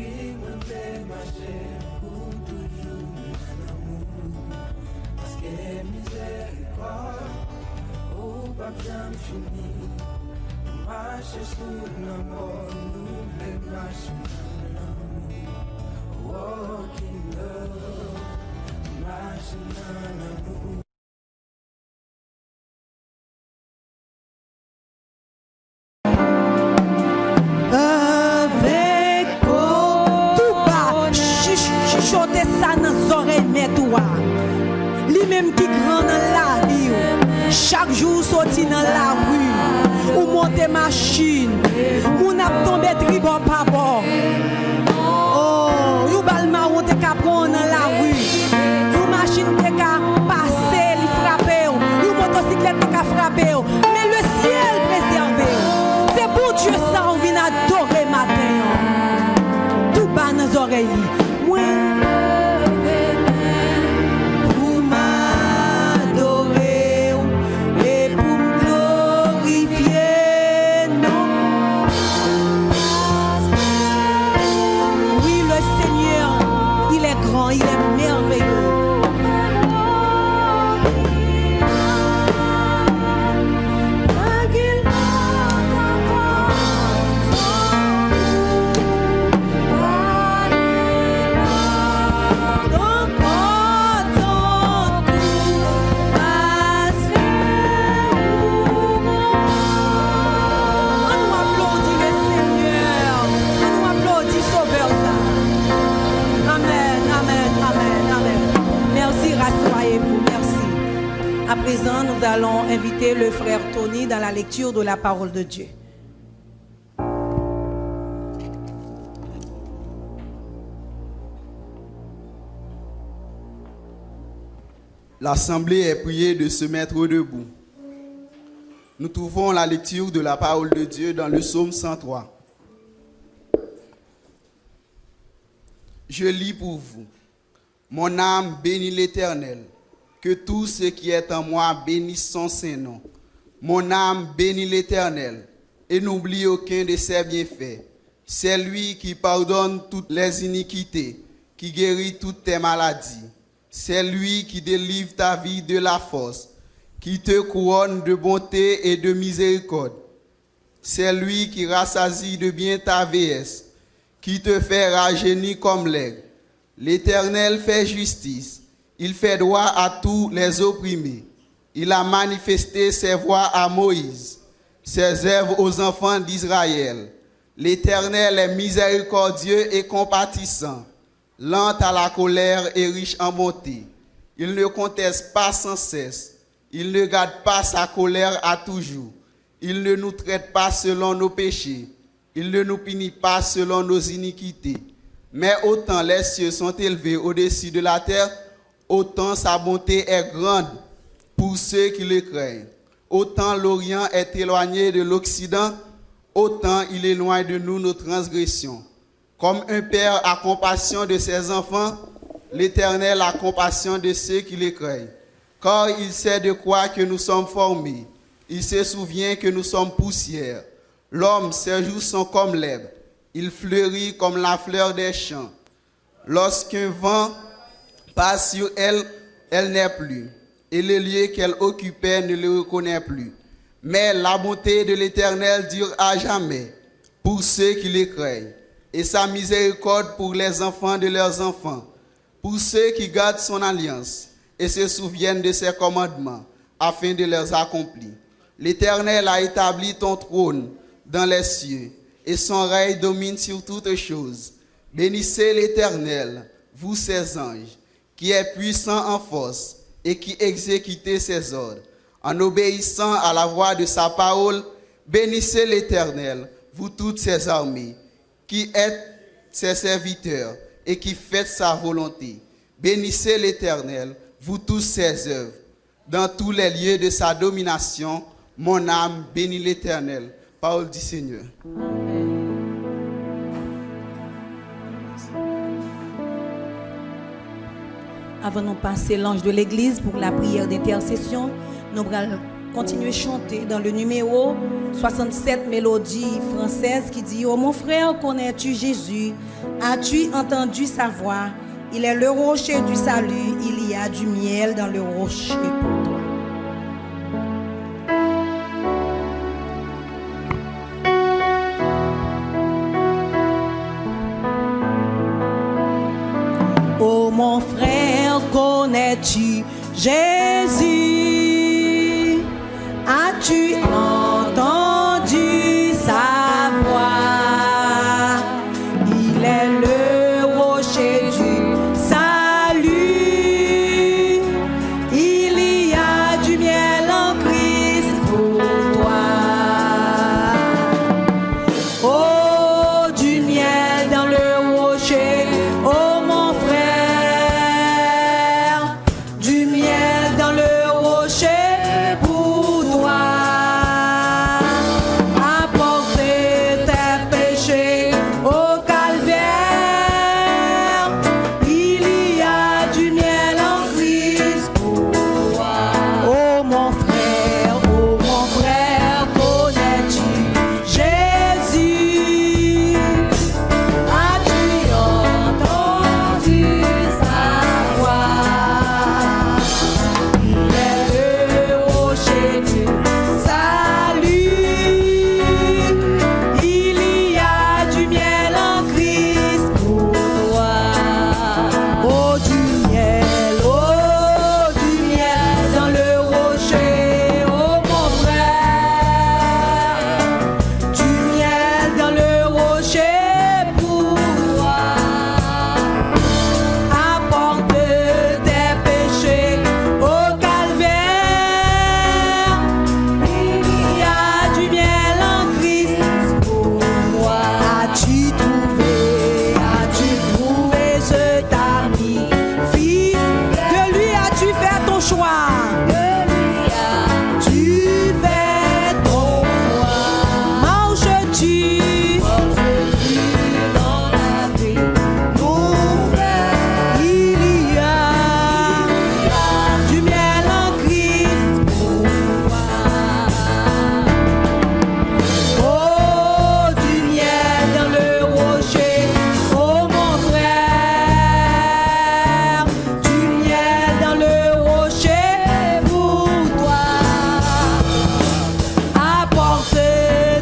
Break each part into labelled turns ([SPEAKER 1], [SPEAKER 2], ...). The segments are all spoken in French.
[SPEAKER 1] Oui, moi fais marcher pour toujours mon amour. Parce que miséricorde, oh, pas jamais fini. Marcher sous l'amour, nous voulons marcher dans l'amour. Walk in love, marcher dans l'amour.
[SPEAKER 2] Chuchoter ça dans les oreilles, mais toi. Lui-même qui grand dans la vie. Chaque jour sorti dans la rue. Ou monter machine. Moun ap tombe tribord par bord. Oh, you bal marron te capron dans la rue. You machine te ka passer, li frapper. You motocyclette te ka frapper. Mais le ciel préservé. C'est pour Dieu ça on vient adorer matin. Tout bas dans les oreilles. Pour m'adorer et pour me glorifier, non. Oui, le Seigneur, il est grand, il est merveilleux. À présent, nous allons inviter le frère Tony dans la lecture de la parole de Dieu.
[SPEAKER 3] L'assemblée est priée de se mettre debout. Nous trouvons la lecture de la parole de Dieu dans le psaume 103. Je lis pour vous. Mon âme bénit l'Éternel. Que tout ce qui est en moi bénisse son Saint-Nom. Mon âme bénit l'Éternel et n'oublie aucun de ses bienfaits. C'est lui qui pardonne toutes les iniquités, qui guérit toutes tes maladies. C'est lui qui délivre ta vie de la force, qui te couronne de bonté et de miséricorde. C'est lui qui rassasie de bien ta vieillesse, qui te fait rajeunir comme l'aigle. L'Éternel fait justice. Il fait droit à tous les opprimés. Il a manifesté ses voies à Moïse, ses œuvres aux enfants d'Israël. L'Éternel est miséricordieux et compatissant, lent à la colère et riche en bonté. Il ne conteste pas sans cesse. Il ne garde pas sa colère à toujours. Il ne nous traite pas selon nos péchés. Il ne nous punit pas selon nos iniquités. Mais autant les cieux sont élevés au-dessus de la terre, autant sa bonté est grande pour ceux qui le craignent. Autant l'Orient est éloigné de l'Occident, autant il éloigne de nous nos transgressions. Comme un père a compassion de ses enfants, l'Éternel a compassion de ceux qui le craignent. Car il sait de quoi que nous sommes formés. Il se souvient que nous sommes poussière. L'homme, ses jours sont comme l'herbe. Il fleurit comme la fleur des champs. Lorsqu'un vent passe sur elle, elle n'est plus, et le lieu qu'elle occupait ne le reconnaît plus. Mais la bonté de l'Éternel dure à jamais pour ceux qui le craignent, et sa miséricorde pour les enfants de leurs enfants, pour ceux qui gardent son alliance et se souviennent de ses commandements, afin de les accomplir. L'Éternel a établi ton trône dans les cieux, et son règne domine sur toutes choses. Bénissez l'Éternel, vous ses anges, qui est puissant en force et qui exécute ses ordres. En obéissant à la voix de sa parole, bénissez l'Éternel, vous toutes ses armées, qui êtes ses serviteurs et qui faites sa volonté. Bénissez l'Éternel, vous tous ses œuvres. Dans tous les lieux de sa domination, mon âme bénit l'Éternel. Parole du Seigneur.
[SPEAKER 2] Avant de passer l'ange de l'église pour la prière d'intercession, nous allons continuer à chanter dans le numéro 67 mélodie française qui dit « Oh mon frère, connais-tu Jésus? As-tu entendu sa voix? Il est le rocher du salut, il y a du miel dans le rocher pour toi. Oh mon frère, connais-tu Jésus? As-tu entendu sa voix? Il est le rocher du salut. Il y a du miel en Christ pour toi. Oh, du miel dans le rocher. Oh mon frère, du miel dans le rocher pour toi. Apporter tes péchés au calvaire. Il y a du miel en Christ pour toi. Oh mon frère, connais-tu Jésus? As-tu entendu sa voix? Il est le rocher du salut. Il y a du miel en Christ pour toi. Oh du miel dans le rocher. Oh mon frère, du miel dans le rocher pour toi. Apporte tes péchés au calvaire. Il y a du miel en Christ pour moi. As-tu trouvé cet ami fille? De lui as-tu fait ton choix? De lui as-tu fait ton choix? Marches-tu dans la vie nouvelle? Il y a du miel en Christ pour toi. Oh, du miel dans le rocher. Oh mon frère, du miel dans le rocher pour toi. Apporte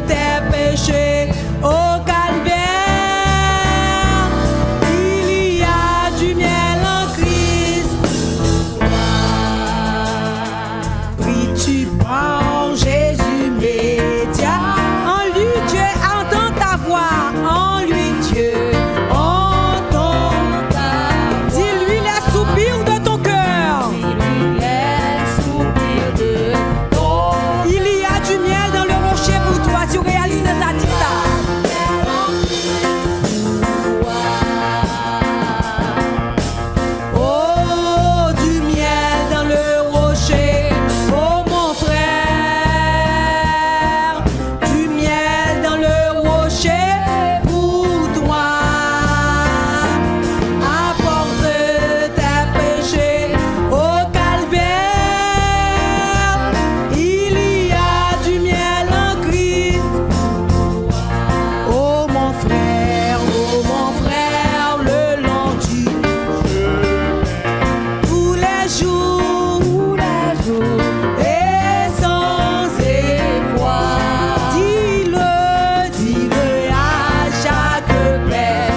[SPEAKER 2] tes péchés au calvaire. Il y a du miel en Christ pour toi. Pries-tu par Jésus médiat? En lui Dieu entend ta voix. En lui Dieu entend ta voix. Dis-lui les soupirs de ton cœur. Il y a du miel dans le rocher pour toi. Tu réalises ça, dis ça. Oh, du miel dans le rocher. Oh mon frère, du miel dans le rocher pour toi. Apporte tes péchés au calvaire. Il y a du miel en Christ. Oh mon frère, le long du tous les jours, et sans effroi. Dis-le à chaque pelle.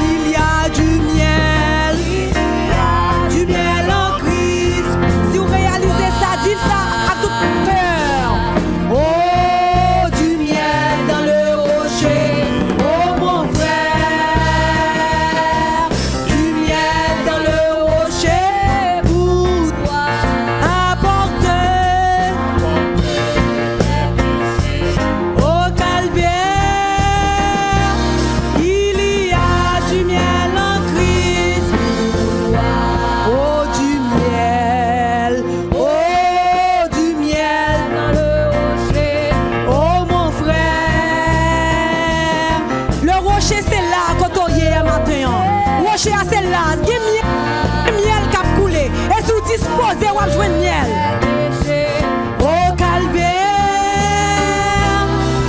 [SPEAKER 2] Il y a du miel en Christ. Si vous réalisez ça, dites ça à tout cœur. Oh, du miel dans le rocher. Oh mon frère, du miel dans le rocher pour toi. Apporte au calvaire. Il y a du miel en Christ pour toi. Oh du miel dans le rocher. Oh mon frère, le rocher c'est là quand on y est matin. Rocher c'est là, il y a miel qui a coulé. Et si vous disposez, vous avez joué miel. Au calvaire,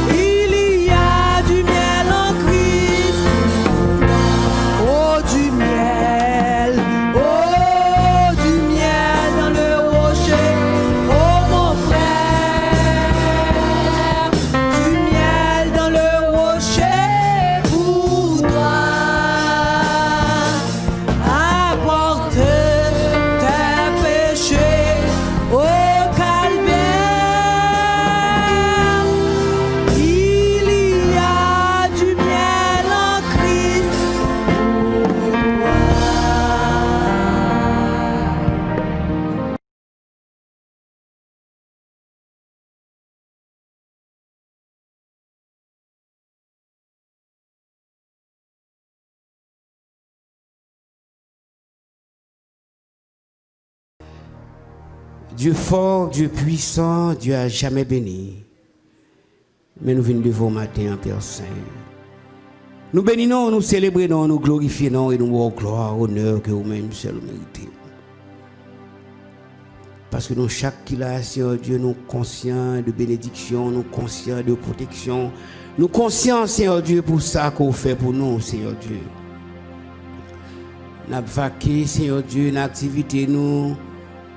[SPEAKER 2] il y a du miel en Christ.
[SPEAKER 4] Dieu fort, Dieu puissant, Dieu à jamais béni. Mais nous venons devant matin en Père Saint. Nous bénissons, nous célébrons, nous glorifions et nous rendons gloire, honneur que vous-même seul méritez. Parce que nous, chaque qui l'a, Seigneur Dieu, nous conscients de bénédiction, nous conscients de protection, nous conscients, Seigneur Dieu, pour ça qu'on fait pour nous, Seigneur Dieu. Nous avons vaqué, Seigneur Dieu, nos activités, nous,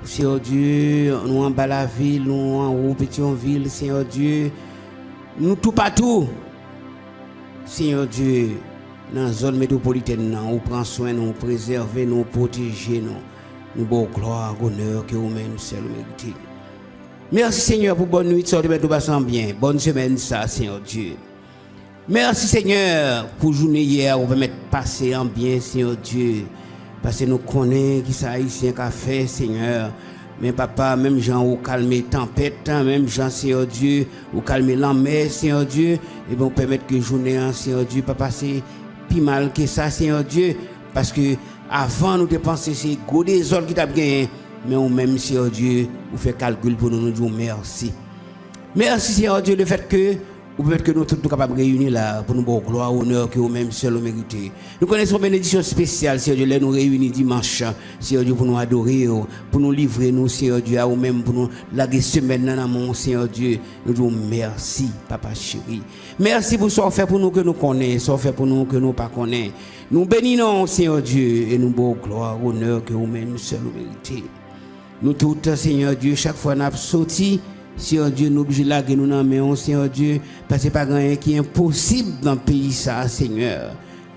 [SPEAKER 4] Seigneur Dieu, nous en bas la ville, nous en haut, Pétionville, Seigneur Dieu, nous tout partout, Seigneur Dieu, dans la zone métropolitaine, nous prenons soin, nous préserver, nous protéger, nous bon gloire, honneur que vous-même seul méritez. Merci Seigneur pour bonne nuit, sortez nous passons bien. Bonne semaine ça, Seigneur Dieu. Merci Seigneur pour journée hier, on permettre passer en bien, Seigneur Dieu. Parce que nous connaissons qui ça haïtien qu'a fait, Seigneur. Mais papa, même Jean, ou calmer tempête, même Jean, Seigneur Dieu, ou calmer la mer, Seigneur Dieu, et bien, on permettre que journée, Seigneur Dieu, pas passer plus mal que ça, Seigneur Dieu, parce que avant, nous dépenser ces gros désordres qui t'a gagné, mais on même, Seigneur Dieu, vous fait calcul pour nous dire merci. Merci, Seigneur Dieu, le fait que ou peut-être que nous tous capables de réunir là pour nous donner gloire, honneur que vous-même seul méritez. Nous connaissons une bénédiction spéciale, Seigneur Dieu, nous réunir dimanche, Seigneur Dieu, pour nous adorer, pour nous livrer, nous, Seigneur Dieu, à vous-même, pour nous laguer semaine dans mon Seigneur Dieu. Nous disons merci, Papa chéri. Merci pour ce qu'on fait pour nous que nous connaissons, ce qu'on fait pour nous que nous ne connaissons pas. Nous bénissons, Seigneur Dieu, et nous donnons gloire, honneur que vous-même seul méritez. Nous tous, Seigneur Dieu, chaque fois nous avons sorti, Seigneur Dieu, nous obligés là que nous n'en Seigneur Dieu, parce que pas rien qui est impossible dans le pays, ça, Seigneur.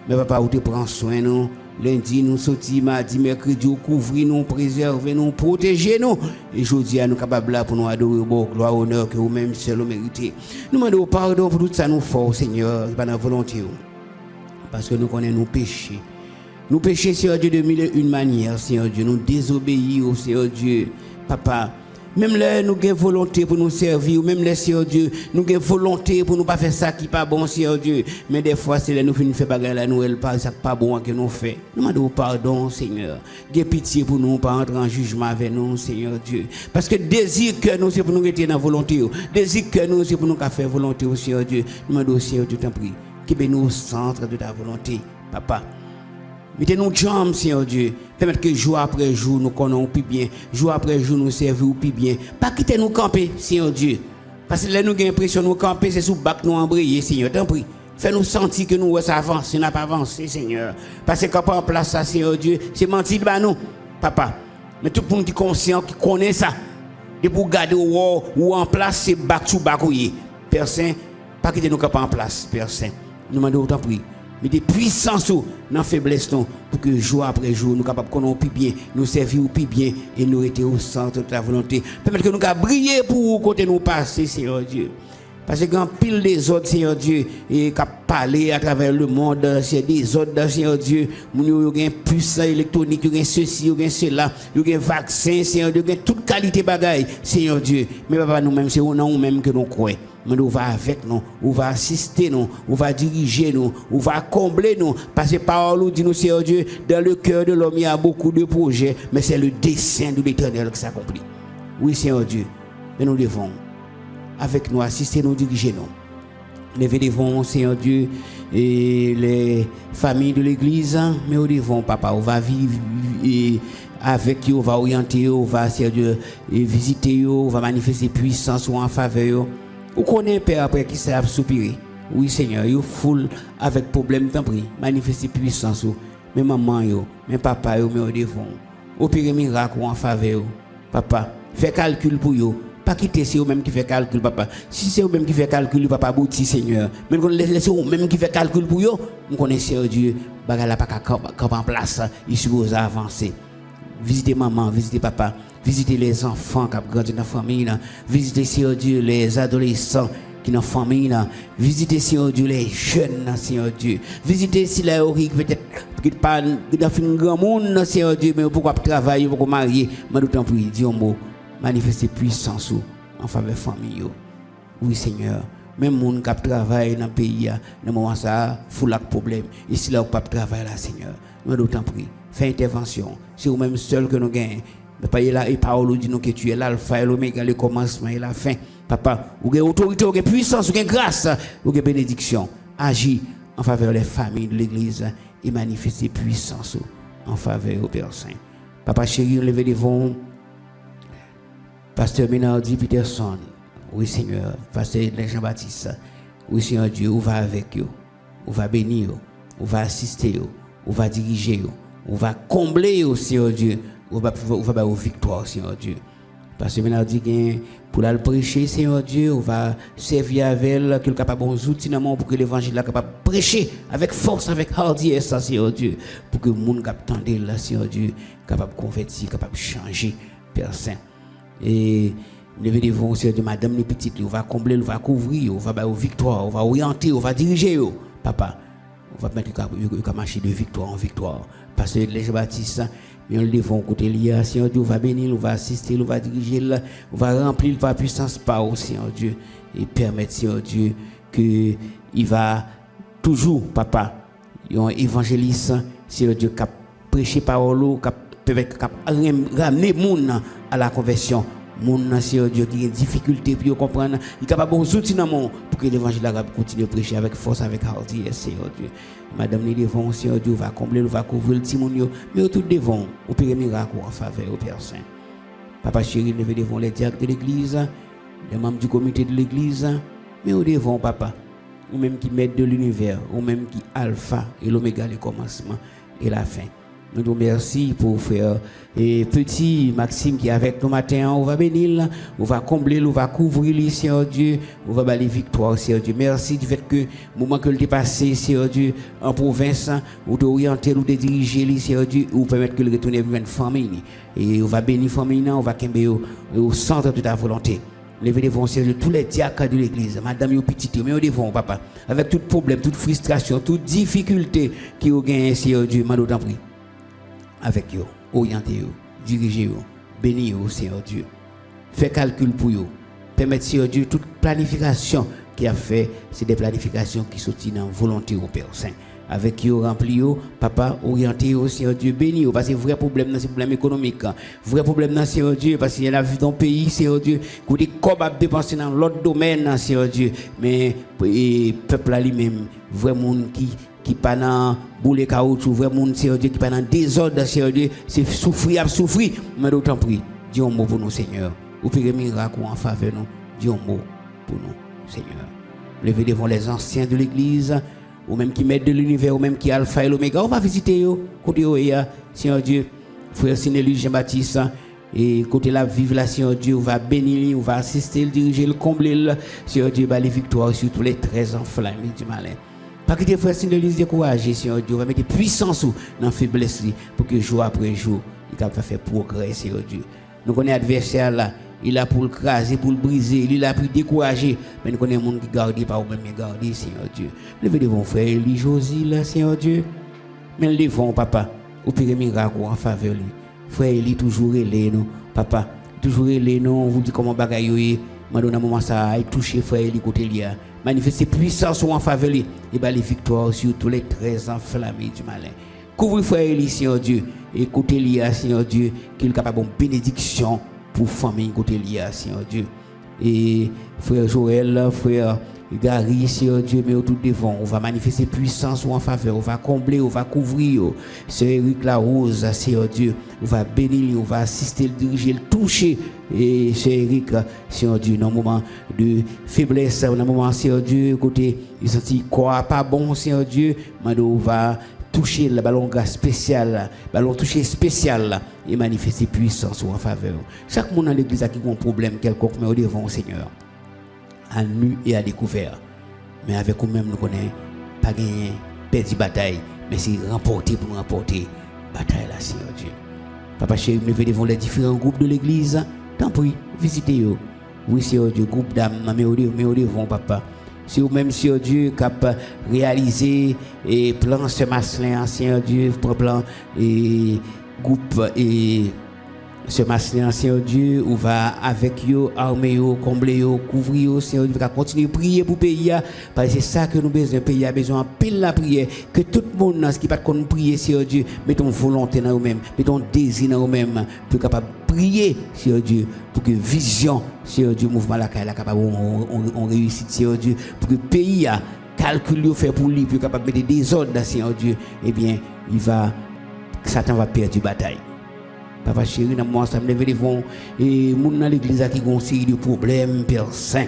[SPEAKER 4] Mais papa, vous te prends soin, nous. Lundi, nous sortis, mardi, mercredi, nous couvrir, nous préserver, nous protéger, nous. Et aujourd'hui, nous sommes capables là pour nous adorer, bon, gloire, honneur, que vous-même seul méritez. Nous demandons pardon pour tout ça, nous fort, Seigneur, pas dans volonté. Parce que nous connaissons nos péchés. Nous péchons, Seigneur Dieu, de mille et une manières, Seigneur Dieu. Nous désobéissons, Seigneur Dieu, papa. Même là, nous avons volonté pour nous servir, même là, Seigneur Dieu, nous avons volonté pour nous pas faire ça qui n'est pas bon, Seigneur Dieu. Mais des fois, c'est là nous finissons faire bagarre là, nous ne pas ça pas bon que nous fait. Nous demandons pardon, Seigneur. Ayez pitié pour nous, pas entrer en jugement avec nous, Seigneur Dieu. Parce que désir que nous, c'est pour nous rester dans la volonté. Désir que nous, c'est pour nous faire volonté, Seigneur Dieu. Nous demandons, Seigneur Dieu, t'en prie, qui nous au centre de ta volonté, Papa. Mettez-nous jambes, Seigneur Dieu. Permettez que jour après jour, nous connaissons plus bien. Jour après jour, nous servons plus bien. Pas quitter nous camper, Seigneur Dieu. Parce que là, nous avons l'impression de nous camper, c'est sous bac nous embrayer, Seigneur. T'en prie. Fais-nous sentir que nous avançons, n'a pas avancé, Seigneur. Parce que quand on place ça, Seigneur Dieu, c'est mentir de nous, Papa. Mais tout le monde qui est conscient, qui connaît ça, et pour garder ou en place, c'est bac sous bac. Père Saint, pas quitter nous camper en place, Père Saint. Nous demandons autant prier. Mais des puissances dans la faiblesse pour que jour après jour nous capables de connaître plus bien, nous servir plus bien et nous être au centre de ta volonté. Permettre que nous puissions briller pour côté nous passer, Seigneur Dieu. Parce que quand pile des autres, Seigneur Dieu, et qui parlé à travers le monde, c'est des autres, Seigneur Dieu, nous avons un puissant électronique, nous avons ceci, nous avons cela, nous avons un vaccin, Seigneur Dieu, nous avons toute qualité de bagaille, Seigneur Dieu. Mais papa, nous-mêmes, c'est nous-mêmes que nous croyons. Mais nous va avec nous, on va assister nous, on va diriger nous, on va combler nous. Parce que parole nous dit nous, Seigneur Dieu, dans le cœur de l'homme, il y a beaucoup de projets, mais c'est le dessein de l'Éternel qui s'accomplit. Oui, Seigneur Dieu, mais nous devons, avec nous, assister nous, diriger nous. Nous devons, Seigneur Dieu, et les familles de l'Église, mais nous devons, Papa, on va vivre avec eux, on va orienter, on va, Seigneur Dieu, visiter eux, on va manifester puissance en faveur. Vous connaissez Père après qui s'est soupiré. Oui Seigneur, vous foule avec problème tant pris, manifester puissance. Mais maman yo, mais papa yo, mais au devant. Opérer miracle en faveur. Papa, fais calcul pour yo. Pas quitter c'est vous même qui fait calcul papa. Si c'est vous même qui fait calcul papa bouti Seigneur. Mais qu'on laisse vous même qui fait calcul pour yo, on connaît Seigneur Dieu, bagala pas cap en place, il suppose avancer. Visitez maman, visitez papa. Visitez les enfants qui ont grandi dans la famille. Visitez, Seigneur Dieu, les adolescents qui sont dans la famille. Visitez, Seigneur Dieu, les jeunes, Seigneur Dieu. Visitez si la qui peut-être qui pas dans un grand monde, Seigneur Dieu, mais pourquoi travailler, pourquoi marier. Mais d'autant plus, dis un mot, manifester puissance en faveur de la famille. Oui, Seigneur. Même les gens qui travaillent dans le pays, dans le moment ça, il faut le problème. Et si là, on ne peut pas travailler là, Seigneur. Mais d'autant plus, fais intervention. C'est vous-même seul que nous gagnons. Papa, il a et parole dit nous que tu es l'alpha et l'oméga, le commencement et la fin. Papa, vous avez autorité, vous avez puissance, vous avez grâce, vous avez bénédiction. Agis en faveur des familles de l'église et manifestez puissance en faveur au Père Saint. Papa chéri, levez devant Pasteur Ménardi Peterson. Oui, Seigneur. Pasteur Jean-Baptiste. Oui, Seigneur Dieu, on va avec eux. On va bénir, on va assister, on va diriger, on va combler, Seigneur Dieu. On va avoir victoire, Seigneur Dieu. Parce que Ménardi, pour la prêcher, Seigneur Dieu, on va servir avec elle, qu'il est capable de outils pour que l'évangile soit capable de prêcher avec force, avec hardiesse, Seigneur Dieu, pour que le monde capable là, Seigneur Dieu, capable de convertir, capable de changer, Père Saint. Et nous devons, Seigneur Dieu, Madame les petites, on va combler, on va couvrir, on va avoir victoire, on va orienter, on va diriger, Papa. On va mettre le marcher de victoire en victoire. Parce que les Jean-Baptiste, nous le devons côté lié, Seigneur Dieu, on va bénir, on va assister, on va diriger, on va remplir par puissance par Seigneur Dieu, et permettre, Seigneur Dieu, qu'il va toujours, Papa, un évangéliste, Seigneur Dieu, qui a prêché parole, qui a ramené les gens à la conversion. Mon Seigneur Dieu qui a des difficultés pour comprendre, il est capable de nous outils pour que l'évangile continue à prêcher avec force, avec hardiesse, Seigneur Dieu. Madame, nous devons, Seigneur Dieu, va combler, va couvrir le timounio, mais tout devons opérer miracle en faveur au Père Saint. Papa chéri, nous devons les diacres de l'église, les membres du comité de l'église, mais nous devons, Papa, ou même qui maître de l'univers, ou même qui alpha et l'oméga, le commencement et la fin. Nous vous remercions pour faire petit Maxime qui est avec nous matin. On va bénir, on va combler, on va couvrir, Seigneur Dieu. On va balayer victoire, Seigneur Dieu. Merci du fait que le moment que le passé, Seigneur Dieu, en province, ou d'orienter, ou de diriger, Seigneur Dieu, ou permettre que le retourne vers une famille. Et on va bénir la famille, on va camber au centre de ta volonté. Levez devant Seigneur tous les diacres de l'église, madame et petite, mais au devant, papa, avec tout problème, toute frustration, toute difficulté qui ont gagné, Seigneur Dieu, m'en t'en prie. Avec eux, orientez-vous, dirigez-vous, bénissez-vous, Seigneur Dieu. Faites calcul pour eux. Permettez, Seigneur Dieu, toute planification qui a fait, c'est des planifications qui sont dans la volonté au Père Saint. Avec eux, remplis-vous, papa, orientez-vous, Seigneur Dieu, bénissez-vous, parce que le vrai problème, c'est le problème économique. Le vrai problème, Seigneur Dieu, parce qu'il y a la vie dans le pays, Seigneur Dieu, qu'on est capable de dépenser dans l'autre domaine, Seigneur Dieu. Mais le peuple là lui-même, vrai monde qui pas dans boule caoutchouc, vrai monde, Seigneur Dieu, qui pas dans désordre, Seigneur Dieu, c'est souffrir, mais d'autant prie, dis un mot pour nous, Seigneur. Ou faire un miracle en faveur nous, dis un mot pour nous, Seigneur. Levez devant les anciens de l'église, ou même qui mettent de l'univers, ou même qui alpha et l'oméga, on va visiter eux, côté eux, Seigneur Dieu, frère Sinélu Jean-Baptiste, et côté la vive la Seigneur Dieu, on va bénir, on va assister, le diriger, le combler, Seigneur Dieu, les victoires sur tous les 13 enflammés du malin. Pas que tes frères Sinélu se découragent, Seigneur Dieu, on va mettre puissance dans la faiblesse, pour que jour après jour, il va faire progrès, Seigneur Dieu. Nous connaissons l'adversaire là. Il a pour le craser, pour le briser, il a pour le décourager. Mais nous connaissons les gens qui gardent par eux-mêmes, garder, Seigneur Dieu. Levez devant frère Eli Josie, là, Seigneur Dieu. Mais le devant, papa, opérer miracle en faveur lui. Frère Eli, toujours relais, nous, papa, toujours relais, nous, on vous dit comment bagaille, madonna moment ça a touché frère Eli côté lié. Manifester puissance en faveur lui, et bien les victoires sur tous les 13 enflammés du malin. Couvre frère Eli, Seigneur Dieu, et côté lié, Seigneur Dieu, qu'il est capable de bénédiction pour famille côté lié, Seigneur Dieu. Et frère Joël, frère Gary, Seigneur Dieu, mais au tout devant, on va manifester puissance en faveur, on va combler, on va couvrir. Seigneur Eric La Rose, Seigneur Dieu, on va bénir, on va assister, le diriger, le toucher. Et Seigneur Eric, Seigneur Dieu, dans un moment de faiblesse, dans un moment, Seigneur Dieu, côté, il sentit quoi pas bon, Seigneur Dieu, mais on va toucher le ballon spécial, ballon touché spécial et manifester puissance en faveur. Chaque monde dans l'église a qui a un problème quelconque, mais au devant, Seigneur, à nu et à découvert. Mais avec nous-mêmes, nous connaissons pas gagner, perdre bataille, mais c'est remporter pour nous remporter bataille là, Seigneur Dieu. Papa chéri, nous devons les différents groupes de l'église. Tant pis, visitez-vous. Oui, Seigneur Dieu, groupe d'âmes, mais au devant, papa. Si vous-même, Seigneur Dieu, capable de réaliser et plan ce masculin, Seigneur Dieu, plan et groupe et Ce matin, Seigneur Dieu, on va avec eux, armer eux, combler eux, couvrir eux, Seigneur Dieu, on va continuer à prier pour le pays, parce que c'est ça que nous besoin. Le pays a besoin de pile la prière, que tout le monde, ce qui n'est pas qu'on prier, Seigneur Dieu, mettons volonté dans nous-mêmes, mettons désir dans nous-mêmes, pour capable prier, Seigneur Dieu, pour que vision, Seigneur Dieu, mouvement la capable on réussite, Seigneur Dieu, pour que le pays a calculé fait pour lui, pour capable mettre des ordres, Seigneur Dieu, eh bien, Satan va perdre la bataille. Papa chéri, dans moi, ça me lève devant et moun dans l'église qui ont une série de problèmes, Père Saint.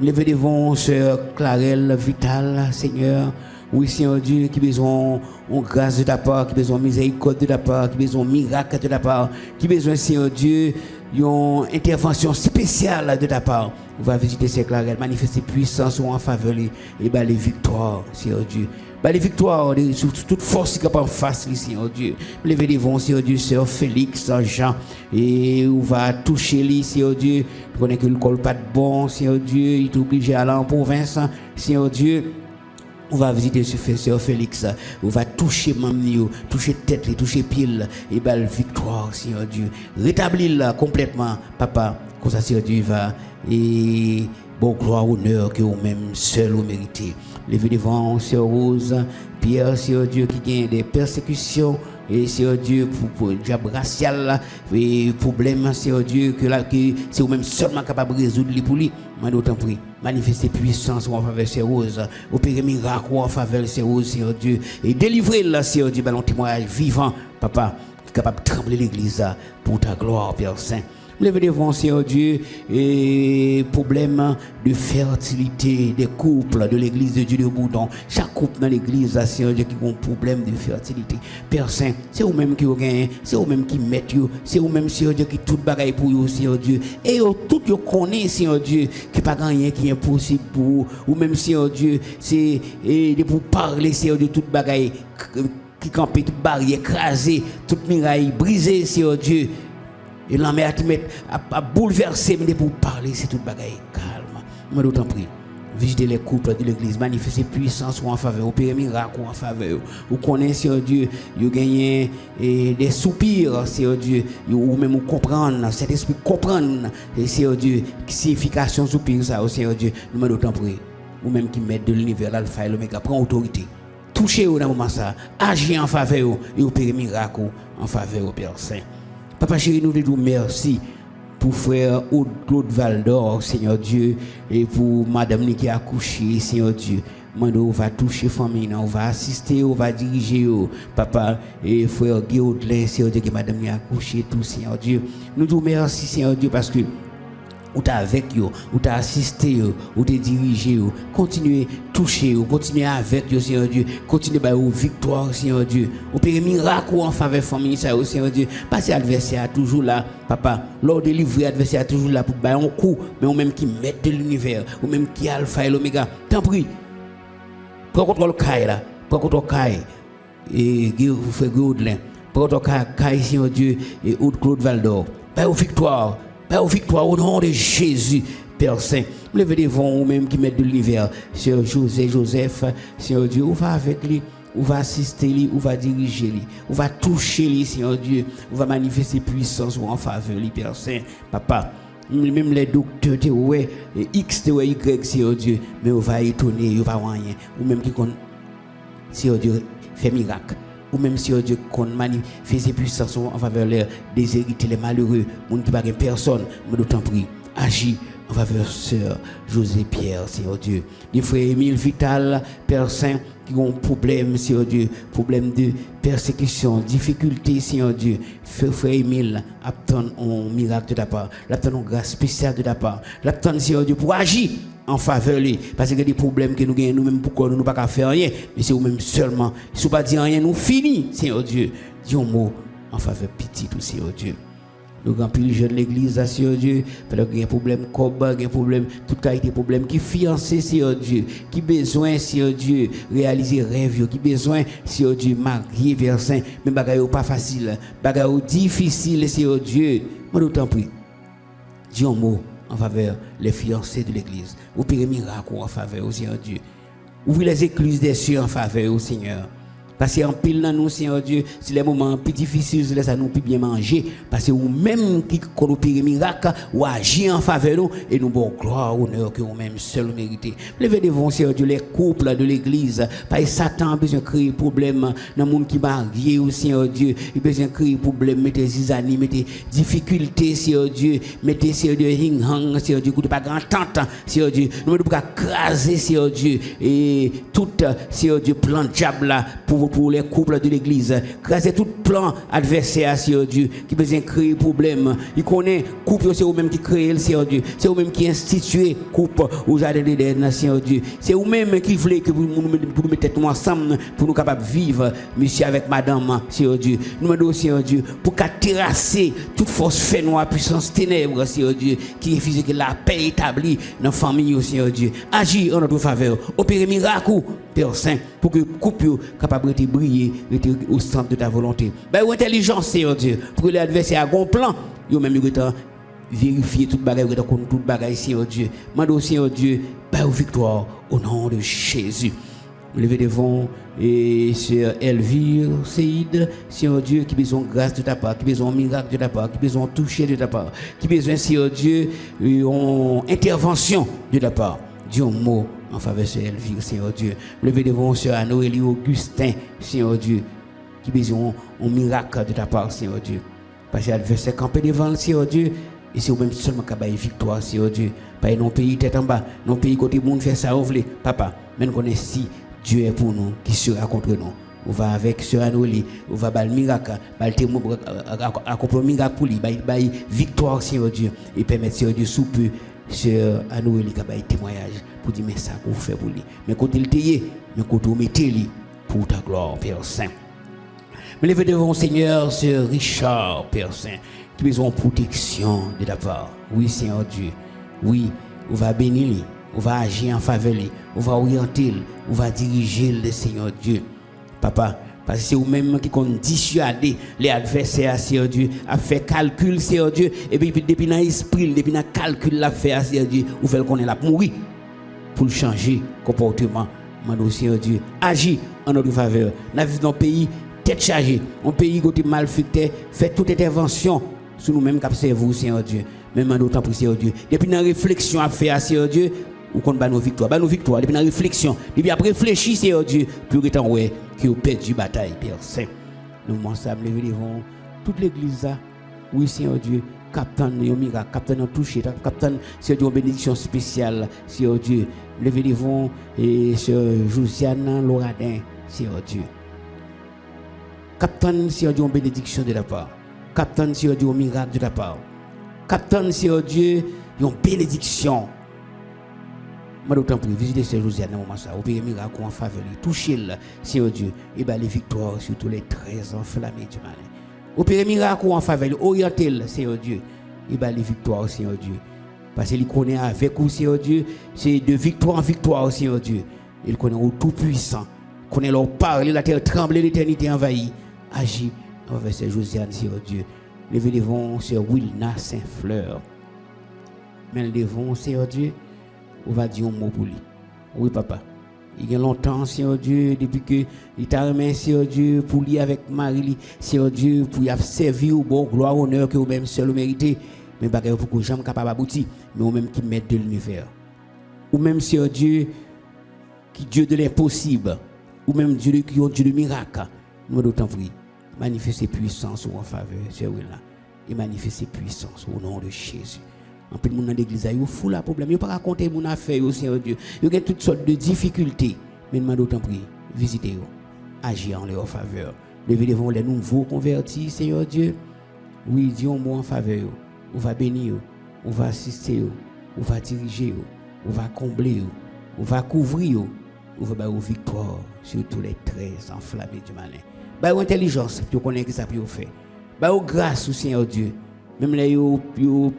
[SPEAKER 4] Lever devant sœur Clarelle Vital, Seigneur. Oui, Seigneur Dieu, qui besoin de grâce de ta part, qui besoin de miséricorde de ta part, qui besoin de miracle de ta part, qui besoin, Seigneur Dieu, une intervention spéciale de ta part. On va visiter ces Clarelle, manifester puissance en faveur et les victoires, Seigneur Dieu. Les victoires, toute force qui est en face, Seigneur Dieu. Levez devant, Seigneur Dieu, Sœur Félix, Jean, et on va toucher lui, Seigneur Dieu. Je connais que le col pas de bon, Seigneur Dieu, il est obligé d'aller en province, Seigneur Dieu. On va visiter ce Sœur Félix, on va toucher Mamio, toucher tête, toucher pile, et belle victoire, Seigneur Dieu. Rétablir complètement, Papa, comme ça, Seigneur Dieu va, et bon gloire, honneur que vous-même seul vous méritez. Levez devant Sœur Rose, Pierre, Seigneur Dieu, qui gagne des persécutions, et Seigneur Dieu, pour le diable racial, et problème, Seigneur Dieu, que c'est vous-même seulement capable de résoudre les pour lui. Mais d'autant plus, manifester puissance en faveur de Sœur Rose, opérer miracle en faveur de Sœur Rose, Seigneur Dieu, et délivrer là, Seigneur Dieu, ballon témoignage vivant, Papa, capable de trembler l'église pour ta gloire, Père Saint. Levez devant, Seigneur Dieu, et problème de fertilité des couples de l'église de Dieu de Boudon. Chaque couple dans l'église, Seigneur Dieu, qui a un problème de fertilité. Père Saint, c'est vous-même qui vous gagnez, c'est vous-même qui mettez, c'est vous-même, Seigneur Dieu, qui tout bagaille pour vous, Seigneur Dieu. Et tout vous connaissez, Seigneur Dieu, qui pas rien qui est impossible pour vous. Ou même, Seigneur Dieu, c'est de vous parler, Seigneur Dieu, tout bagaille qui campait, toute barrière écrasée, toute muraille brisée, Seigneur Dieu. Et la mère a bouleversé, mais pour parler, c'est toute bagaille calme. Mais d'autant prie, visitez les couples de l'église, manifestez puissance en faveur, opérez miracle en faveur. Vous connaissez, Seigneur Dieu, vous gagnez des soupirs, Seigneur Dieu, ou même vous comprendre, cet esprit comprendre, Seigneur Dieu, signification soupir, ça, Seigneur Dieu. Mais d'autant prie, ou même qui mettent de l'univers, l'alpha et l'oméga, prend autorité. Touchez-vous dans le moment ça, agissez en faveur et opérez miracle en faveur au Père Saint. Papa chéri, nous te disons merci pour frère Claude Valdor, Seigneur Dieu, et pour madame qui a accouché, Seigneur Dieu. On va toucher famille, on va assister, on va diriger, papa, et frère Guillaume, Seigneur Dieu, que madame a accouché, tout, Seigneur Dieu. Nous disons merci, Seigneur Dieu, parce que ou t'as avec eux, ou t'as assisté, ou t'as dirigé, continuez à toucher, continuez avec eux, Seigneur Dieu, continuez à avoir victoire, Seigneur Dieu, ou faire miracle en faveur de la famille, Seigneur Dieu, parce que l'adversaire est toujours là, papa, lors de livrer, l'adversaire est toujours là pour faire un coup, mais ou même qui met de l'univers, ou même qui a alpha et l'oméga, t'en prie, prends contre le caille là, prends contre le caille, et vous faites Gaudelin, prends contre le caille, Seigneur Dieu, et Claude Valdor, pas victoire. Par victoire au nom de Jésus, Père Saint. Levez devant vous-même qui mettent de l'univers. Sœur Joseph, Seigneur Dieu, on va avec lui, on va assister lui, on va diriger lui, on va toucher lui, Seigneur Dieu, on va manifester puissance en faveur lui, Père Saint. Papa, même les docteurs, ouais, X, Y, Seigneur Dieu, mais on va étonner, on va rien. Ou même qui compte, Seigneur Dieu, fait miracle. Ou même si Dieu qu'on manifeste puissance en faveur des déshérités, les malheureux, les gens qui n'ont pas personne, mais d'autant plus, agis en faveur de sœur José Pierre, Seigneur Dieu. Les frères Émile Vital, Père Saint, qui ont un problème, Seigneur Dieu, problème de persécution, difficulté, Seigneur Dieu. Frère Émile, attend un miracle de ta part, attend une grâce spéciale de ta part, attend, Seigneur Dieu, pour agir en faveur lui, parce qu'il y a des problèmes que nous gagnons nous-mêmes, pourquoi nous ne pouvons pas faire rien, mais c'est nous-mêmes seulement. Si nous ne pas dire rien, nous finissons, Seigneur Dieu. Dis un mot en faveur petit, tout, Seigneur Dieu. Nous remplissons les jeunes de l'église, Seigneur Dieu, parce qu'il y a un problème, il y a un problème, toute qualité de problème, qui fiancé, Seigneur Dieu, qui besoin, Seigneur Dieu, réaliser rêve, qui besoin, Seigneur Dieu, marier vers Saint, mais bagaille pas facile, bagaille difficile, Seigneur Dieu. Moi, d'autant plus, dis un mot en faveur les fiancés de l'église. Opérez miracle en faveur au Seigneur Dieu. Ouvrez les écluses des cieux en faveur au Seigneur. Parce qu'en pile dans nous, Seigneur Dieu, c'est les moments plus difficiles, c'est ça nous plus bien manger. Parce que vous-même qui opérez miracle, ou agir en faveur de nous, et nous bon gloire, honneur que vous-même seul méritez. Levez devant, Seigneur Dieu, les couples de l'église. Parce que Satan a besoin de créer problème dans le monde qui marié, Seigneur Dieu. Il a besoin de créer problème, mettez zizani, mettez difficultés, Seigneur Dieu. Mettez, Seigneur Dieu, hing-hang, Seigneur Dieu, pas grand tente, Seigneur Dieu. Nous ne pouvons pas craser, Seigneur Dieu, et tout, Seigneur Dieu, plan diable là, pour les couples de l'église. Craser tout plan adversaire, Seigneur Dieu, qui besoin de créer problème. Il connaît couple, c'est vous-même qui crée le Seigneur Dieu. C'est vous-même qui instituez couple au jardin d'Éden, Seigneur Dieu. C'est vous-même qui voulez que vous nous mettez nous ensemble pour nous capables de vivre, monsieur, avec madame, Seigneur Dieu. Nous demandons, Seigneur Dieu, pour qu'à terrasser toute force fait noire, puissance ténèbres, Seigneur Dieu, qui refuse que la paix établie dans la famille, Seigneur Dieu. Agis en notre faveur. Opérez miracle, Père Saint, pour que le couple capable de briller au centre de ta volonté. Ben, ou intelligence, Seigneur Dieu, pour que l'adversaire a un plan, il même vérifier toute bagaille, toute bagaille, Seigneur Dieu. Mando, Seigneur Dieu, ben, victoire au nom de Jésus. Levez devant et Sœur Elvire, Seïd, Seigneur Dieu, qui besoin de grâce de ta part, qui besoin de miracle de ta part, qui besoin de toucher de ta part, qui besoin, Seigneur Dieu, une intervention de ta part. Dis un mot en faveur de Sœur Elvire, Seigneur Dieu. Levez devant Sœur Anoélie Augustin, Seigneur Dieu, qui besoin un miracle de ta part, Seigneur Dieu. Parce que l'adversaire campé devant le Seigneur Dieu, et c'est même seulement qu'il y a une victoire, Seigneur Dieu. Pas dans pays tête en bas, dans le pays côté monde fait ça, papa, mais nous connaissons si Dieu est pour nous, qui sera contre nous. On va avec Sœur Anoélie, on va faire le miracle, accomplir le miracle pour lui, faire victoire, Seigneur Dieu, et permettre, Seigneur Dieu, sous peu, Sœur Anoélie, qui a fait témoignage pour dire, mais ça qu'on fait pour lui. Mais quand il t'aille, mais quand on met lui pour ta gloire, Père Saint. Mais levez devant Seigneur, Sœur Richard, Père Saint, qui a besoin de protection de ta part. Oui, Seigneur Dieu, oui, on va bénir lui. On va agir en faveur, on va orienter, on va diriger le Seigneur Dieu. Papa, parce que c'est vous-même qui compte dissuader les adversaires, Seigneur Dieu, à faire calcul, Seigneur Dieu, et puis depuis dans l'esprit, depuis dans le calcul, la faire, Seigneur Dieu, vous faites qu'on est là pour mourir, pour changer comportement. Mando, Seigneur Dieu, agis en notre faveur. Nous vivons dans un pays tête chargée, un pays qui est mal fait, fait toute intervention sur nous-mêmes qui vous, Seigneur Dieu. Même d'autant pour Seigneur Dieu. Depuis dans la réflexion à faire, Seigneur Dieu, ou qu'on bat nos victoires. Bat nos victoires, depuis la réflexion. Depuis après réfléchir, Seigneur Dieu, pour que t'en ouais, qui ont perdu bataille, Père Saint. Nous ensemble, lever devant toute l'église là. Oui, Seigneur Dieu, captain de miracle, captain de toucher, captain, Seigneur Dieu, une bénédiction spéciale, Seigneur Dieu. Lever devant et Sœur Josiane Loradin, Seigneur Dieu. Captain, Seigneur Dieu, une bénédiction de la part. Captain, Seigneur Dieu, un miracle de la part. Captain, Seigneur Dieu, une bénédiction. Je d'autant plus visiter ces Josiane dans le moment ça, opérer miracle en faveur, toucher-le, Seigneur Dieu, et bien les victoires sur tous les 13 enflammés du malin. Opérer miracle en faveur, orienter-le, Seigneur Dieu, et bien les victoires, Seigneur Dieu. Parce qu'il connaît avec vous, Seigneur Dieu, c'est de victoire en victoire, Seigneur Dieu. Il connaît au tout-puissant, connaît leur parler, la terre tremble, l'éternité envahie. Agis envers ces Josiane, Seigneur Dieu. Levez devant Sœur Wilna Saint-Fleur. Mais devant, Seigneur Dieu, on va dire un mot pour lui. Oui, papa. Il y a longtemps, Seigneur Dieu, depuis que il t'a remis, Seigneur Dieu, pour lui avec Marie, Seigneur Dieu, pour y servir au bon gloire, honneur que vous-même seul méritez. Mais pas pour que jamais capable d'aboutir, mais vous-même qui mettez de l'univers. Ou même, Seigneur Dieu, qui Dieu de l'impossible. Ou même Dieu qui est Dieu de miracle. Nous d'autant plus. Manifestez puissance en faveur, Seigneur Wilna. Et manifestez puissance au nom de Jésus. En plus, dans l'église, il y a fou la problème. Il ne peut pas raconter mon affaire, Seigneur Dieu. Il y a toutes sortes de difficultés. Mais nous d'autant plus, visitez-vous. Agir en leur faveur. Levez devant les nouveaux convertis, Seigneur Dieu. Oui, dis un mot en faveur. On va bénir, on va assister, on va diriger, on va combler, on va couvrir, on va faire victoire sur tous les 13 enflammés du malin. Bah, intelligence, tu connais que ça peut faire. Bah, grâce au Seigneur Dieu. Même les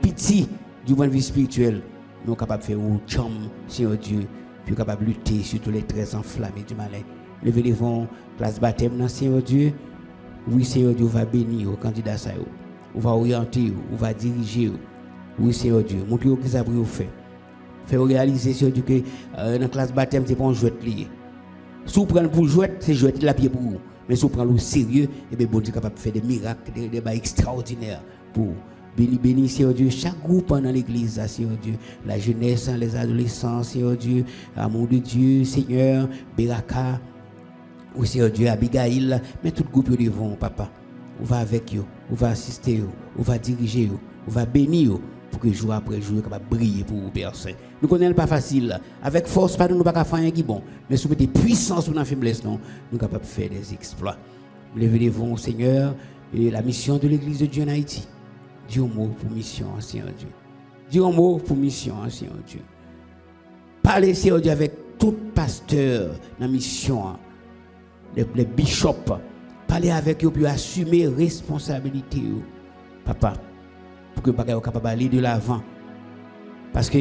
[SPEAKER 4] petits du point de vue spirituel, nous sommes capables de faire au chum, Seigneur Dieu, puis capable de lutter sur tous les 13 enflammés du malin. Levez devant place baptême dans Seigneur Dieu. Oui, Seigneur Dieu va bénir aux candidats. On va orienter, on va diriger. Oui, Seigneur Dieu, montrez-vous que ça peut faire. Faire réaliser, Seigneur Dieu, que dans la classe baptême, c'est pas un jouet lié. Si vous prenez pour jouer, c'est jouer la pied pour vous. Mais si vous prenez au sérieux, et bien bon Dieu est capable de faire des miracles, des bails extraordinaires pour vous. Béni, Seigneur Dieu, chaque groupe dans l'église, Seigneur Dieu, la jeunesse, les adolescents, Seigneur Dieu, amour de Dieu, Seigneur, Beraka, oui, Seigneur Dieu, Abigail, mais tout groupe devant, papa. On va avec eux, on va assister eux, on va diriger eux, on va bénir eux, pour que jour après jour, capable de briller pour vous, Père Saint. Nous connaissons pas facile, avec force, pas nous pas faire rien qui bon, mais si nous mettons puissance sur notre faiblesse, non, nous sommes capables de faire des exploits. Levez devant, Seigneur, et la mission de l'église de Dieu en Haïti. Dis un mot pour mission, Seigneur Dieu. Dis un mot pour mission, Seigneur Dieu. Parlez, Seigneur Dieu, avec tout pasteur dans la mission, les bishops. Parlez avec eux pour assumer responsabilité, papa, pour que vous soyez capable d'aller de l'avant. Parce que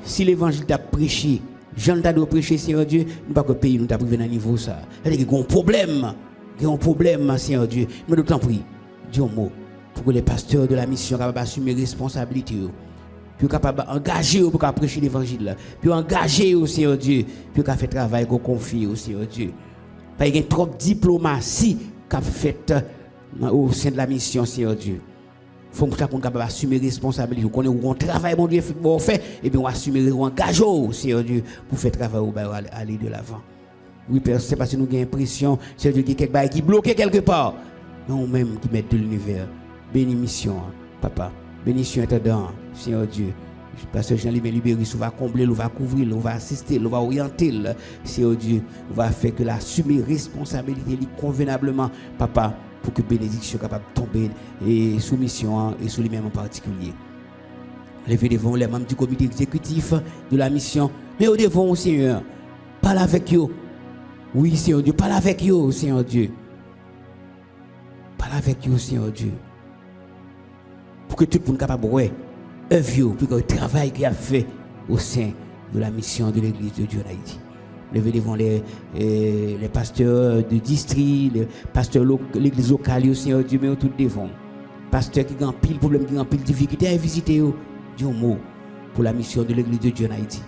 [SPEAKER 4] si l'évangile t'a prêché, Jean t'a prêché, Seigneur Dieu, nous ne pouvons pas payer, nous t'a privé dans niveau ça. Il y a un problème, Seigneur Dieu. Mais d'autant prie, dis un mot. Pour que les pasteurs de la mission soient capables d'assumer responsabilité, puis capables d'engager pour prêcher l'évangile, puis engager au Seigneur Dieu, puis faire travail qu'on confie au Seigneur Dieu. Il y a trop de diplomatie qu'a fait au sein de la mission, Seigneur Dieu. Il faut que nous soyons capables d'assumer responsabilité. Qu'on ait un travail bon Dieu fait, et bien on assumer, on engage au Seigneur Dieu pour faire travail au aller de l'avant. Oui, Père, c'est parce que nous avons l'impression, Seigneur Dieu, qu'il y a quelque chose qui bloque quelque part. Non, même qui met de l'univers. Béni mission, papa. Bénition intendant, Seigneur Dieu. Parce que Jean-Louis Libéris, on va combler, on va couvrir, on va assister, on va orienter, Seigneur Dieu. On va faire que l'assumer responsabilité convenablement, papa, pour que bénédiction soit capable de tomber et sous mission et sous lui-même en particulier. Levez devant les membres du comité exécutif de la mission, mais au devant, Seigneur, parle avec eux. Oui, Seigneur Dieu, parle avec eux, Seigneur Dieu. Parle avec eux, Seigneur Dieu. Pour que tout le monde soit capable de œuvre, pour que le travail qu'il a fait au sein de la mission de l'église de Dieu en Haïti. Levez devant les pasteurs de district, les pasteurs de l'église locale, Seigneur Dieu, mais tout devant. Pasteurs qui ont pile problème, qui ont pile difficulté à visiter, dis un mot pour la mission de l'église de Dieu en Haïti.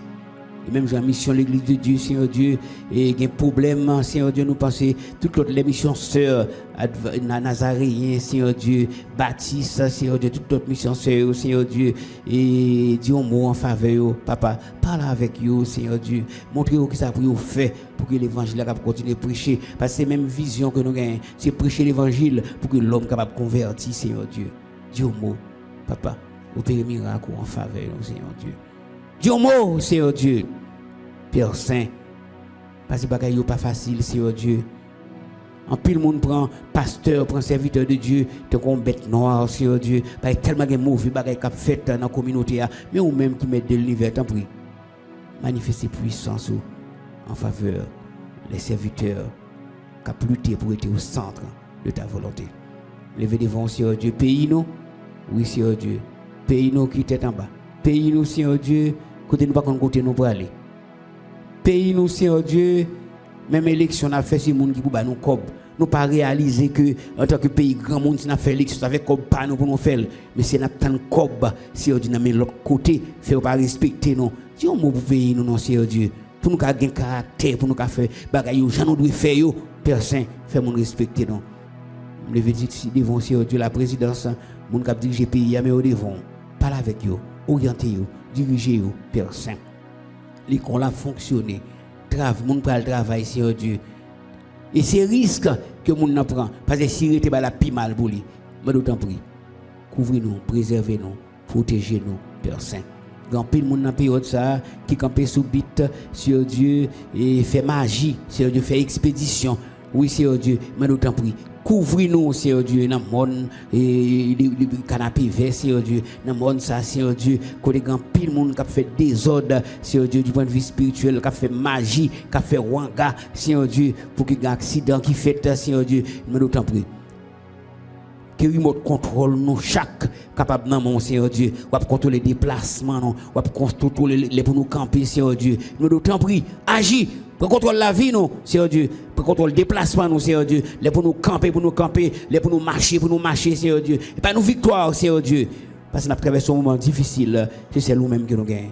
[SPEAKER 4] Et même j'ai la mission de l'église de Dieu, Seigneur Dieu, et il y a un problème, Seigneur Dieu, nous pensons, toutes les missions sœurs, Nazaréen, Seigneur Dieu, Baptiste, Seigneur Dieu, toutes les missions sœurs, Seigneur Dieu, et dis un mot en faveur, papa, parle avec eux, Seigneur Dieu, montrez-vous que ça pour vous faire, pour que l'évangile capable continuer à prêcher, parce que c'est la même vision que nous avons, c'est prêcher l'évangile pour que l'homme capable de convertir, Seigneur Dieu. Dis un mot, papa, opérez miracle en faveur, Seigneur Dieu. Dis un mot, Seigneur Dieu, Père Saint, parce que ce n'est pas facile, Seigneur Dieu. En pile, le monde prend pasteur, prend serviteur de Dieu, te comme bête noire, Seigneur Dieu, parce que tellement de mauvais bagages qui fait dans la communauté, mais ou même qui met de l'univers, tant pis, manifester puissance en faveur des serviteurs qui ont lutté pour être au centre de ta volonté. Levez devant, Seigneur Dieu, pays nous, oui, Seigneur Dieu, pays nous qui est en bas. Pays nous, Seigneur Dieu, côté nous pas côté nous pour aller. Pays nous, Seigneur Dieu, même élection a fait ces monde qui pour nous cob. Nous pas réaliser que en tant que pays grand monde si n'a fait élection avec cob pas nous pour nous faire, mais c'est n'a tant cob, Seigneur Dieu, mais l'autre côté, fait pas respecter nous. Dis un mot pour pays nous non, Seigneur Dieu, pour nous gagner caractère, pour nous faire bagaille yo, j'en nous doit faire yo, Père Saint, fait nous respecter nous. Je veux dire devant Seigneur Dieu la présidence, mon cap diriger pays mais au devant, parle avec eux. Orientez-vous, dirigez-vous, Père Saint. L'école a fonctionné. Moun pral travail, Seigneur Dieu. Et c'est risque que moun n'en prend. Parce que si il la pi mal pour lui. Mais d'autant prie. Couvrez-nous, préservez-nous, protégez-nous, Père Saint. Grand pile moun dans période ça qui campé sous bite, Seigneur Dieu, et fait magie, Seigneur Dieu, fait expédition. Oui, Seigneur Dieu, mais d'autant prie. Couvrez-nous, Seigneur Dieu, dans le monde, et le canapé vert, Seigneur Dieu, dans le monde, ça, Seigneur Dieu, que les gens, pile monde qui a fait désordre, Seigneur Dieu, du point de vue spirituel, qui a fait magie, qui a fait wanga, Seigneur Dieu, pour qu'il y ait un accident qui fait, Seigneur Dieu, mais d'autant plus. Que remote contrôle nous chaque capable dans mon Seigneur Dieu, ou contrôler les déplacements, non, ou contrôler les pour nous camper, Seigneur Dieu, nous d'autant prie, agis. Pour contrôler la vie, nous, Seigneur Dieu. Pour contrôler le déplacement, nous, Seigneur Dieu. Les pour nous camper, les pour nous marcher, Seigneur Dieu. Et pas nous victoire, Seigneur Dieu. Parce que nous traversons un moment difficile. C'est nous-mêmes que nous gagnons.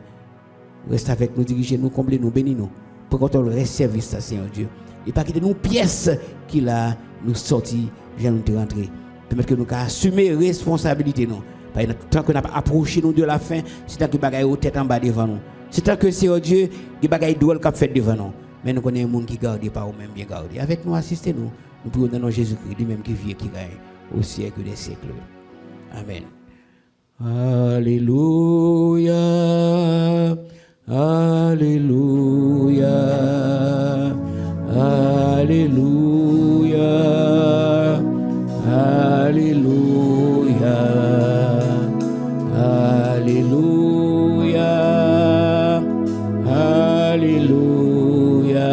[SPEAKER 4] Reste avec nous, dirigez-nous, comblez-nous, bénis-nous. pour qu'on le service, ça, Seigneur Dieu. Et pas quitter nous pièces qu'il a nous sorti, vient nous rentrer. Permettre que nous assumer responsabilité nous. Tant que nous avons approché nous de la fin, c'est tant que nous avons tête en bas devant nous. C'est tant que Seigneur Dieu, des bagailles drôles qu'a fait devant nous. Mais nous connaissons un monde qui garde par nous-mêmes bien gardé. Avec nous, assistez-nous. Nous prions dans Jésus-Christ, lui-même qui vit et qui règne au siècle des siècles. Amen. Alléluia. Alléluia. Alléluia. Alléluia. Alléluia. Alléluia.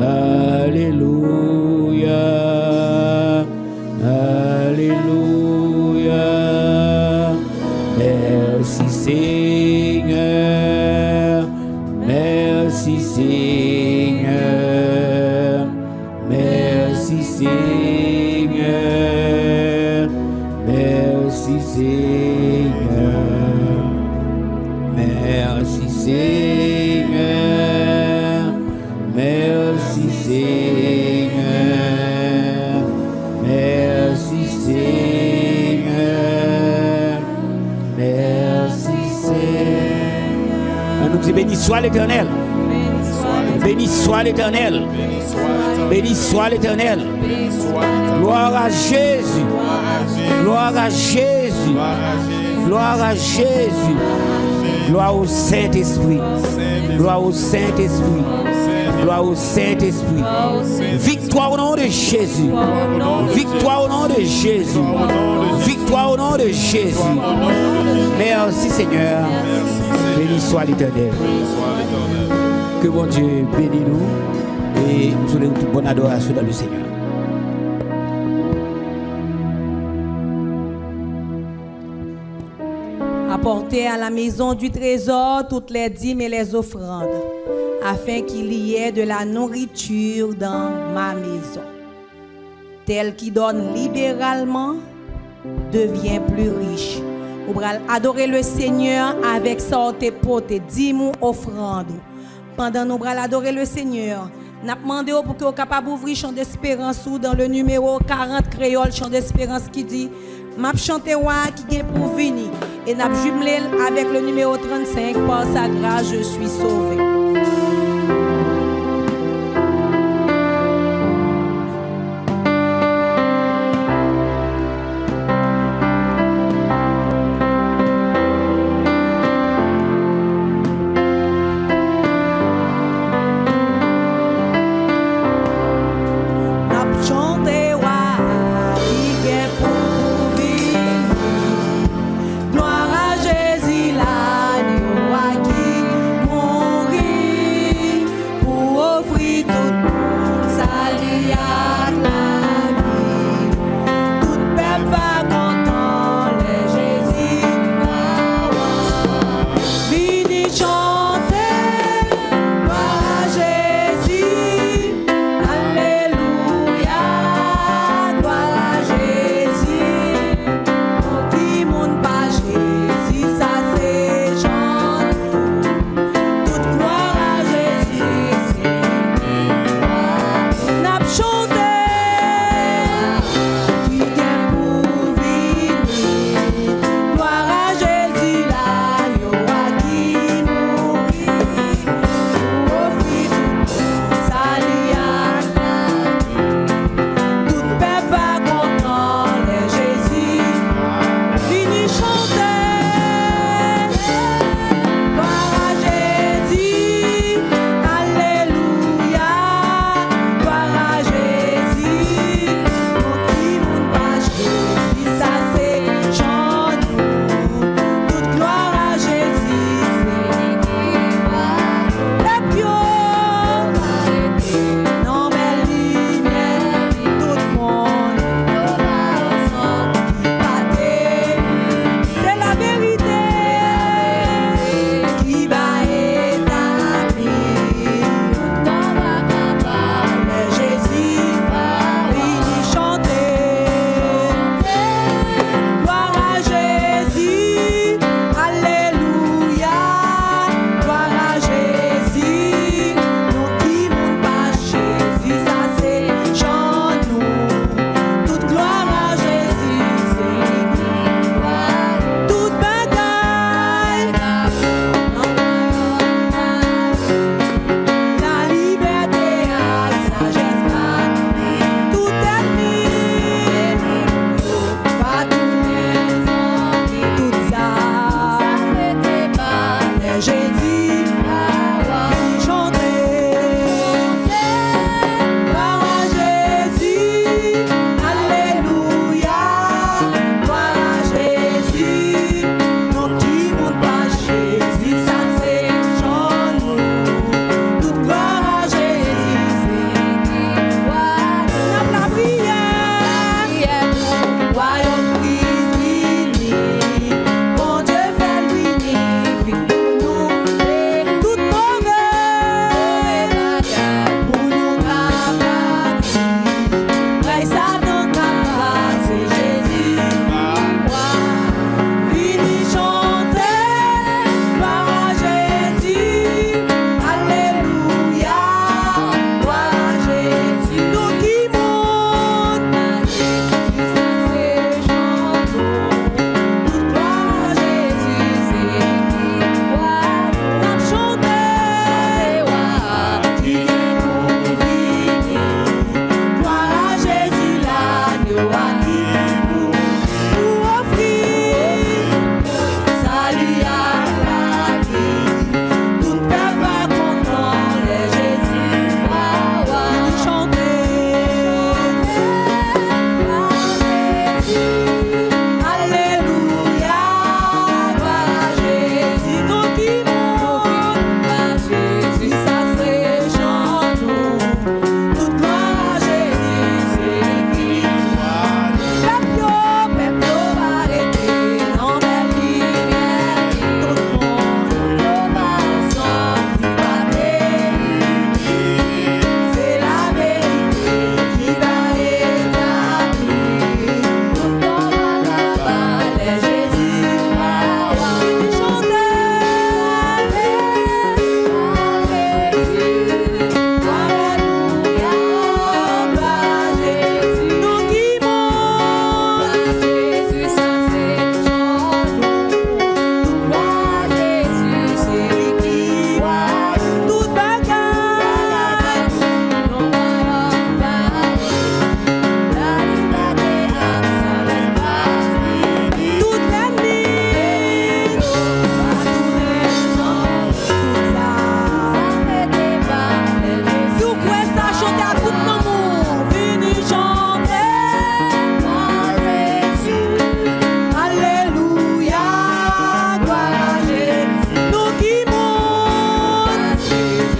[SPEAKER 4] Alléluia. Alléluia. Merci Seigneur. Merci Seigneur. Merci Seigneur. Merci Seigneur. Merci Seigneur. Merci Seigneur. Merci Seigneur. Merci Seigneur. On nous dit béni soit l'Éternel. Béni soit l'Éternel. Béni soit l'Éternel. Gloire à Jésus. Gloire à Jésus. Gloire à Jésus. Gloire au Saint-Esprit. Gloire au Saint-Esprit. Gloire au Saint-Esprit. Victoire au nom de Jésus. Victoire au nom de Jésus. Victoire au nom de Jésus. Merci Seigneur. Béni soit l'Éternel. Que bon Dieu bénisse nous et nous souhaitons toute bonne adoration dans le Seigneur.
[SPEAKER 2] Apportez à la maison du trésor toutes les dîmes et les offrandes, afin qu'il y ait de la nourriture dans ma maison. Tel qui donne libéralement devient plus riche. Vous allez adorer le Seigneur avec sorte pote, dîmes ou offrandes. Pendant nous allons adorer le Seigneur, nous demandé pour que vous capable d'ouvrir chant d'espérance ou dans le numéro 40 créole chant d'espérance qui dit m'a chanté qui est pour venir et n'a jumelé avec le numéro 35 par sa grâce je suis sauvé.
[SPEAKER 5] Gloire à Jésus, l'agneau à qui mourir.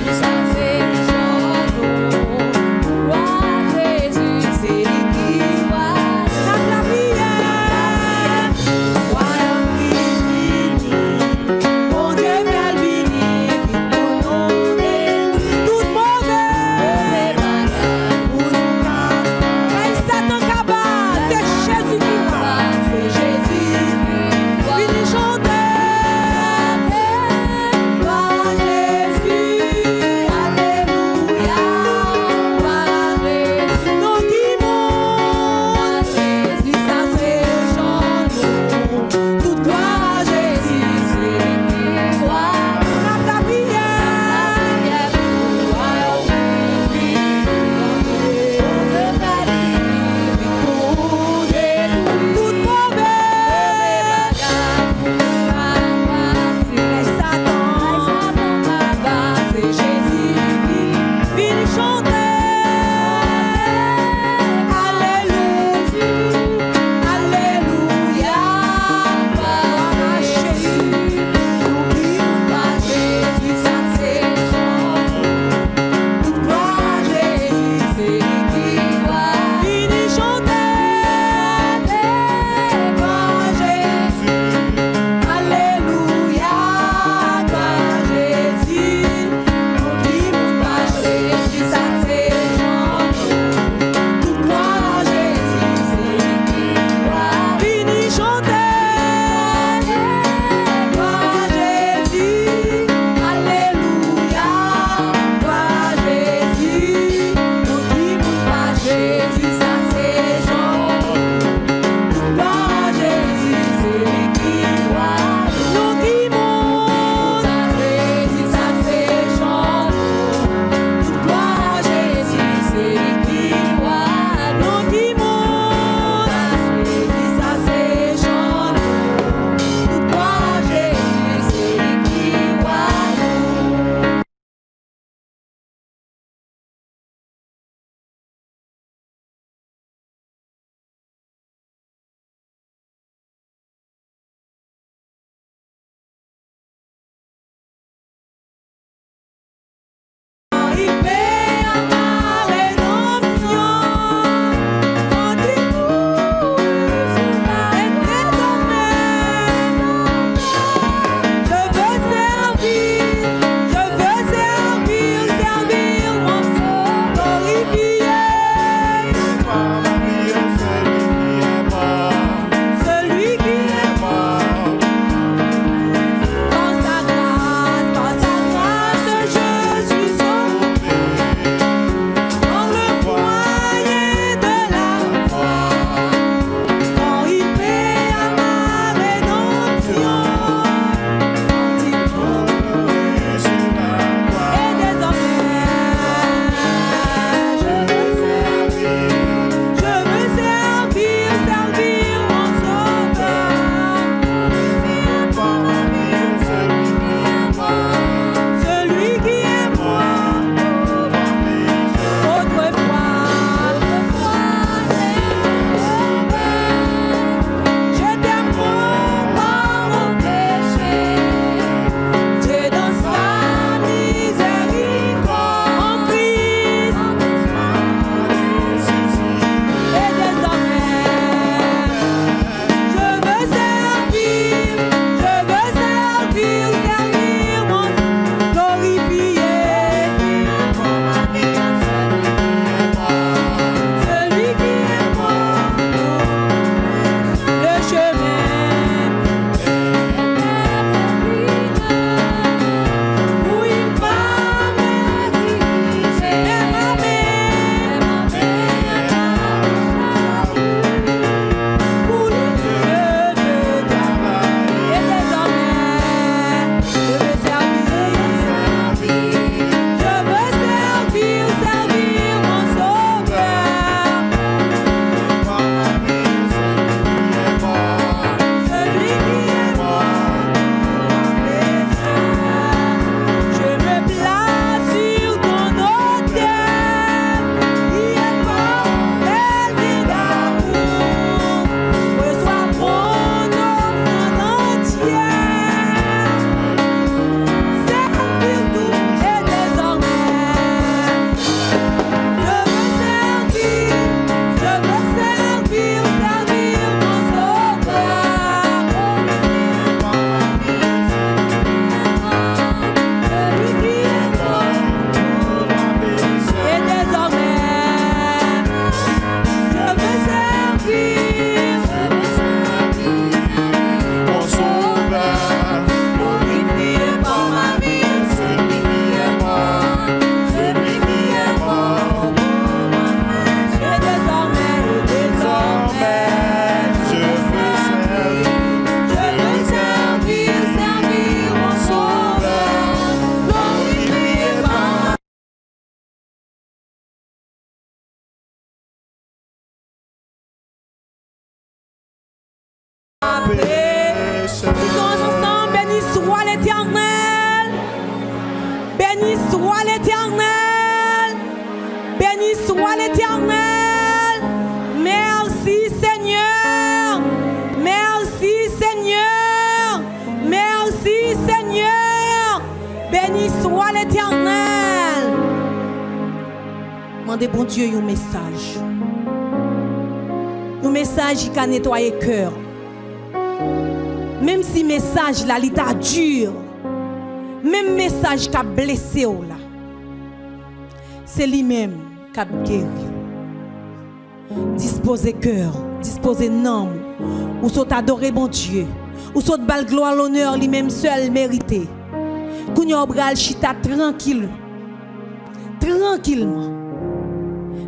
[SPEAKER 2] Jésus. Béni soit l'Éternel. Béni soit l'Éternel. Merci Seigneur. Merci Seigneur. Merci Seigneur. Béni soit l'Éternel. Mandez bon Dieu un message. Un message qui a nettoyé le cœur. Même si le message là, il est dur. Même message qui a blessé là. C'est lui-même qui a guéri. Disposez cœur, disposez nom. Ou soit adorer bon Dieu. Ou soit bal gloire l'honneur lui-même seul mérité. Kounyo bral chita tranquille. Tranquillement.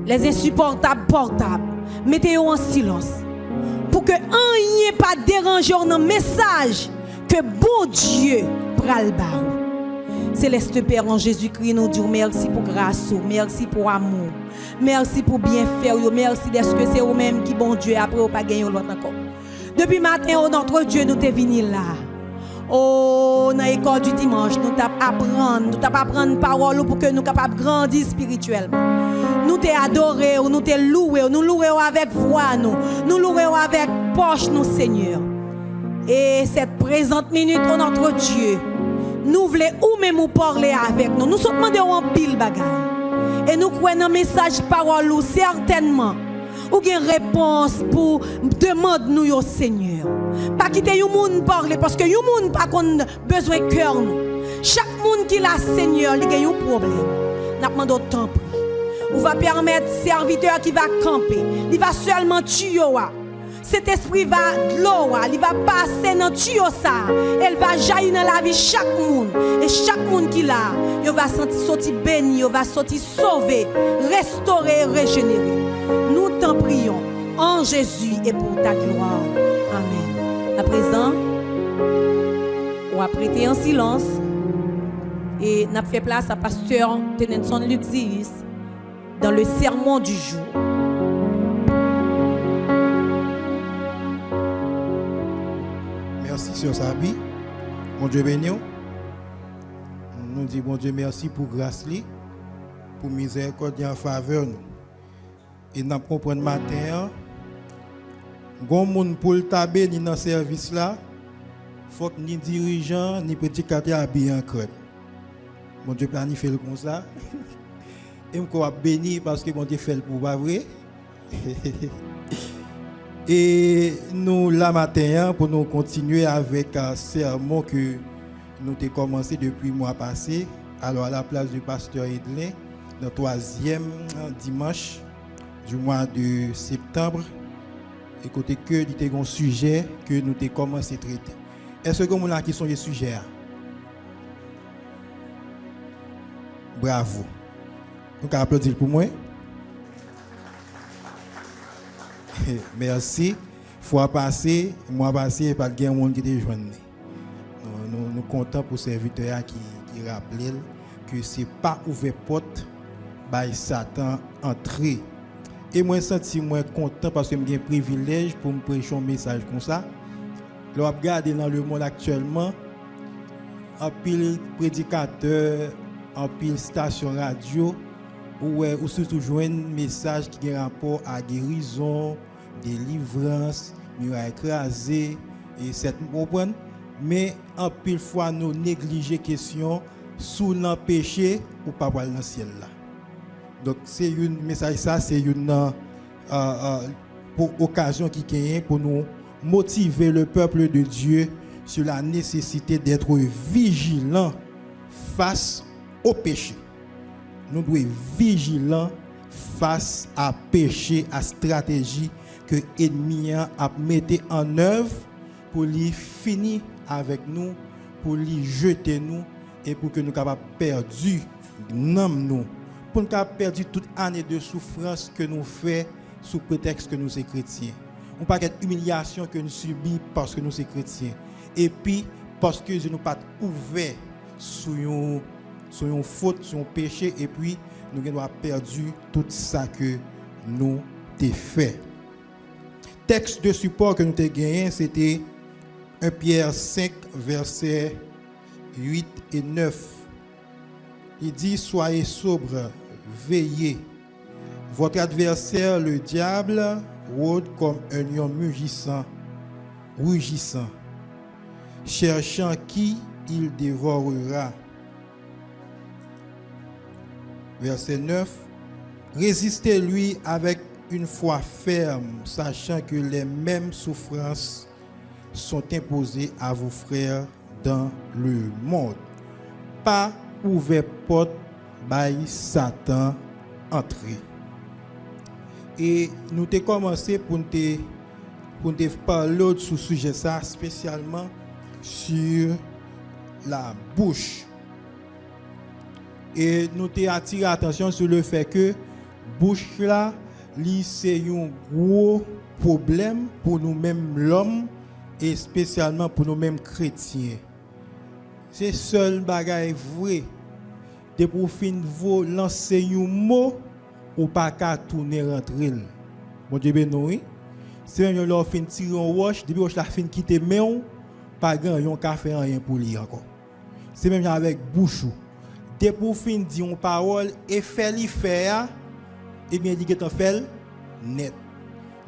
[SPEAKER 2] Les insupportables portables, mettez-vous en silence. Pour que rien pas déranger dans le message que bon Dieu pral ba. Céleste Père en Jésus-Christ, nous disons merci pour grâce, merci pour amour, merci pour bienfait, merci d'être que c'est vous-même qui bon Dieu après ou pas gagner l'autre encore. Depuis matin, notre Dieu nous t'es venu là. Oh, dans l'école du dimanche, nous t'apprendre parole pour que nous capables de grandir spirituellement. Nous t'adoré, nous te loué, nous loué avec voix, nous loué avec poche, nous Seigneur. Et cette présente minute, oh notre Dieu, nous voulons ou même nous parler avec nous. Nous sommes demandés en pile bagaille. Et nous croyons un message parole ou certainement. Ou une réponse pour demander nous au Seigneur. Pas quitter yon moun parler parce que yon moun pas qu'on besoin cœur nous. Chaque monde qui l'a Seigneur, il a un problème. N'a demandé autant prix. Ou va permettre serviteur qui va camper, il va seulement tuer. Cet esprit va de l'eau, il va passer dans tuyau ça. Elle va jaillir dans la vie chaque monde. Et chaque monde qui l'a, il va sortir béni, il va sortir sauvé, restauré, régénéré. Nous t'en prions en Jésus et pour ta gloire. Amen. À présent, on va prêter en silence et n'a fait place à pasteur Tenenson Luxis dans le sermon du jour.
[SPEAKER 5] Merci, Sœur Sabi. Mon Dieu béni. Nous disons, bon Dieu, merci pour grâce, pour miséricorde en faveur. Et nous comprenons matin, bon monde pour le tabé ni dans ce service là, faut que ni dirigeant ni prédicateur habillé en crème. Mon Dieu planifie le comme ça. Et je suis béni parce que mon Dieu fait le pour pas vrai. Et nous, là matin, pour nous continuer avec un sermon que nous avons commencé depuis le mois passé, alors à la place du pasteur Edlin, le 3e dimanche du mois de septembre, écoutez que il y a un sujet que nous avons commencé à traiter. Est-ce que vous avez qui sont les sujets? Bravo. Vous pouvez applaudir pour moi? Merci. Fois passé, mois passé, pas de monde qui était joint. Nous sommes contents pour ces serviteurs qui rappellent que ce n'est pas ouvert porte by Satan entrer. Et moi, je me sens content parce que j'ai un privilège pour me prêcher un message comme ça. Je regarde dans le monde actuellement, un pile prédicateur, un pile station radio, ou surtout jouer un message qui a rapport à guérison, délivrance, muraille écrasée, et cette comprendre. Mais en pile fois nous négliger question sous le péché ou pas dans le ciel là. Donc c'est un message ça, c'est une occasion qui gagne pour nous motiver le peuple de Dieu sur la nécessité d'être vigilant face au péché. Nous devons être vigilants face à péché, à stratégie que l'ennemi a mis en œuvre pour lui finir avec nous, pour lui jeter nous et pour que nous soyons perdus, nous, pour nous perdus toute année de souffrance que nous faisons sous prétexte que nous sommes chrétiens. On pas cette humiliation que nous subissons parce que nous sommes chrétiens. Et puis parce que nous n'avons pas ouvert sur une faute, sur un péché, et puis nous avons perdu tout ça que nous avons fait. Texte de support que nous avons gagné, c'était 1 Pierre 5, versets 8 et 9. Il dit, soyez sobres, veillez. Votre adversaire, le diable, rôde comme un lion rugissant, cherchant qui il dévorera. Verset 9. Résistez-lui avec une foi ferme, sachant que les mêmes souffrances sont imposées à vos frères dans le monde. Pas ouvert porte by Satan entrer. Et nous avons commencé pour nous parler de ce sujet, ça, spécialement sur la bouche. Et nous avons attiré l'attention sur le fait que bouche là, c'est un gros problème pour nous-mêmes l'homme et spécialement pour nous-mêmes chrétiens. C'est seul bagaille vrai. De pour fin vous lancer un mot ou pas qu'à tourner rentrer. Bon Dieu béni. Si on leur fin tirer un roche, depuis roche la fin quitter main, pas grand yon ka faire rien pour lui encore. C'est même avec bouche. De pour fin dire une parole et faire li faire, et bien dit que fait net.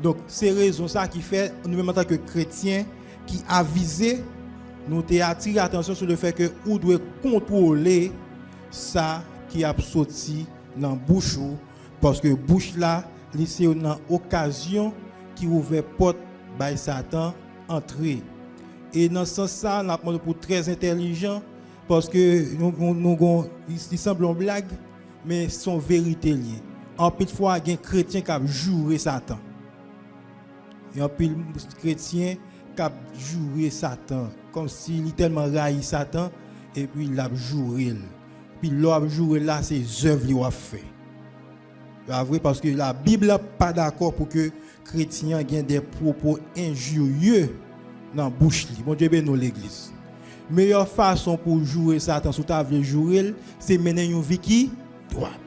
[SPEAKER 5] Donc c'est raison ça qui fait nous même en tant que chrétiens qui avisé nous attirer l'attention sur le fait que nous devons contrôler ça qui a sorti dans bouche parce que bouche là c'est une occasion qui ouvre porte by Satan entrer. Et dans ce sens ça on a pour très intelligent parce que il semble une blague mais son vérité liée. En pile fois il y a un chrétien qui a joué Satan. Et en pile chrétien qui a joué Satan comme s'il est tellement raï Satan et puis il a joué. Puis l'homme joué là c'est œuvres qu'il a fait. C'est vrai parce que la Bible n'est pas d'accord pour que chrétiens aient des propos injurieux dans la bouche. Bon Dieu bénit l'église. Meilleure façon pour jouer Satan sous ta vie jouer, c'est mener une vie qui droite.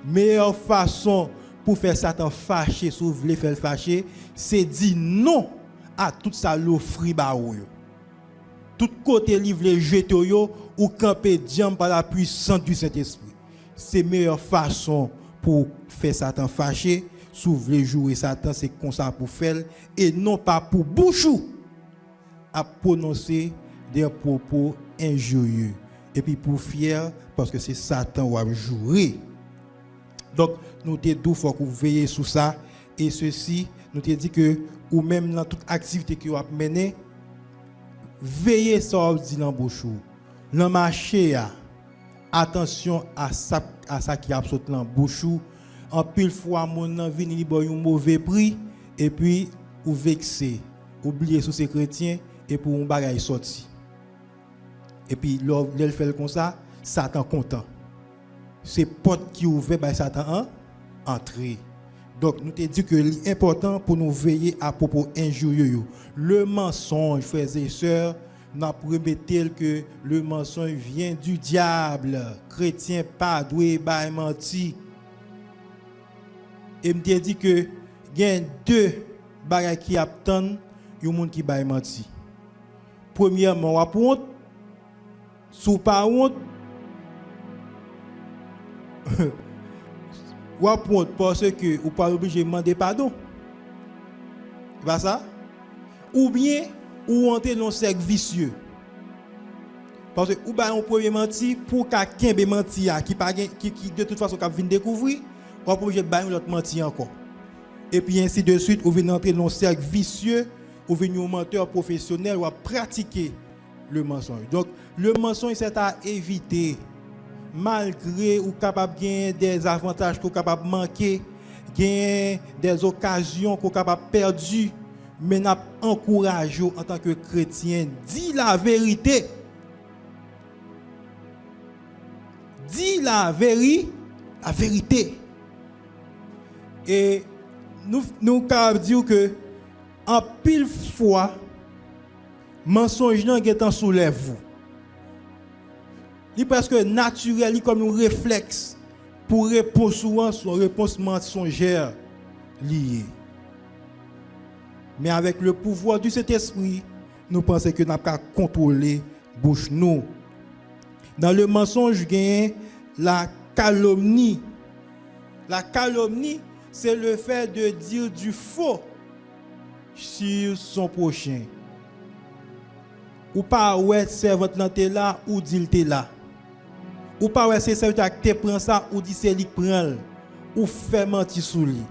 [SPEAKER 5] Meilleure façon pour faire Satan fâcher, si vous voulez faire fâcher, c'est dire non à toute ça l'offrir ba ou. Tout côté livre les jeter ou camper diam par la puissance du Saint-Esprit. C'est meilleure façon pour faire Satan fâcher, si vous voulez jouer Satan, c'est comme ça pour faire et non pas pour bouchou à prononcer des propos injurieux et puis pour fier parce que c'est Satan qui a joué. Donc nous te dou faut que vous veillez sur ça et ceci nous te dit que ou même dans toute activité que vous avez menée veillez sur dit dans bouchou. Dans marché attention à ça qui a sorti dans bouchou. En pile fois mon envie ni boy un mauvais prix et puis ou vexé, oublier sous ces chrétiens et pour un bagage sorti. Et puis l'elle fait comme ça, Satan content. C'est porte qui ouvert by Satan entrer. Donc nous te dit que l'important pour nous veiller à propos injurieux. Le mensonge, frères et sœurs, n'a prometté que le mensonge vient du diable. Chrétien pas doué by menti. Et me dit que il y a deux bagages qui attendent un monde qui by menti. Premièrement, on honte. Sous pas honte. Ou honte parce que ou pas obligé de demander pardon. C'est pas ça? Ou bien ou entrer dans un cercle vicieux. Parce que ou ba on premier menti pour qu'à kembe menti qui de toute façon qu'a vinn découvrir, ou pas obligé de ba l'autre menti encore. Et puis ainsi de suite, ou vient entrer dans un cercle vicieux, ou vient un menteur professionnel ou à pratiquer le mensonge. Donc le mensonge c'est à éviter. Malgré ou capable gagner des avantages qu'on capable manquer, gagner des occasions qu'on capable perdu, mais n'a encouragé en tant que chrétien, dis la vérité. Dis la vérité. Et nous capable dire que en pile fois mensonge nan getan soulève vous. Il est presque naturel, comme un réflexe pour répondre souvent son réponse mensongère liée. Mais avec le pouvoir du Saint-Esprit, nous pensons que nous avons contrôler bouche nous. Dans le mensonge, il y a la calomnie. La calomnie, c'est le fait de dire du faux sur son prochain. Ou pas ouais servante là ou dit t'es là. Ou pas ouais c'est serviteur qui prend ça ou dit c'est lui prend ou fait mentir sous lui.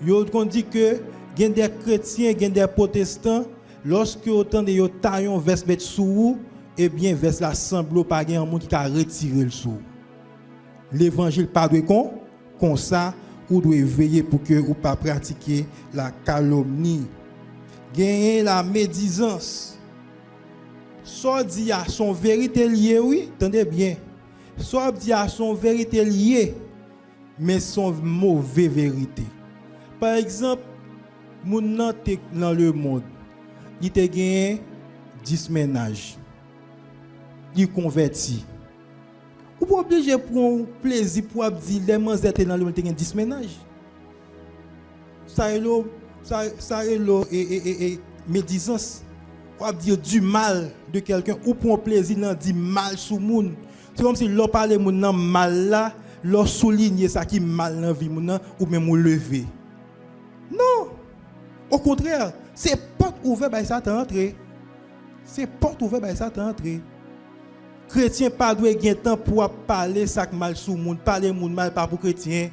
[SPEAKER 5] Yo qu'on dit que gen des chrétiens, gen des protestants lorsque autant de yo taillon veste mettre sous eh bien veste la semble pas gen monde qui a retiré le sous. L'évangile pas doit comme ça ou doit veiller pour que ou pas pratiquer la calomnie. Gagner la médisance. Soit dit à son vérité lié, oui, attendez bien. Soit dit à son vérité lié, mais son mauvais vérité. Par exemple, mon nan dans le monde, il te gagné 10 ménages. Il converti. Ou pas obligé pour un plaisir pour dire les manzettes dans le monde, il 10 ménages. Ça est et médisance. Ou dire du mal de quelqu'un ou pour un plaisir nan dire mal sur moun. C'est comme si l'on parle moun nan mal là, l'on souligne ça qui mal dans vie moun nan ou même ou lever. Non. Au contraire, c'est porte ouverte par Satan entrer. C'est porte ouverte par Satan entrer. Chrétien pas doit gagner temps pour parler ça mal sur moun, parler moun mal pas pour chrétien.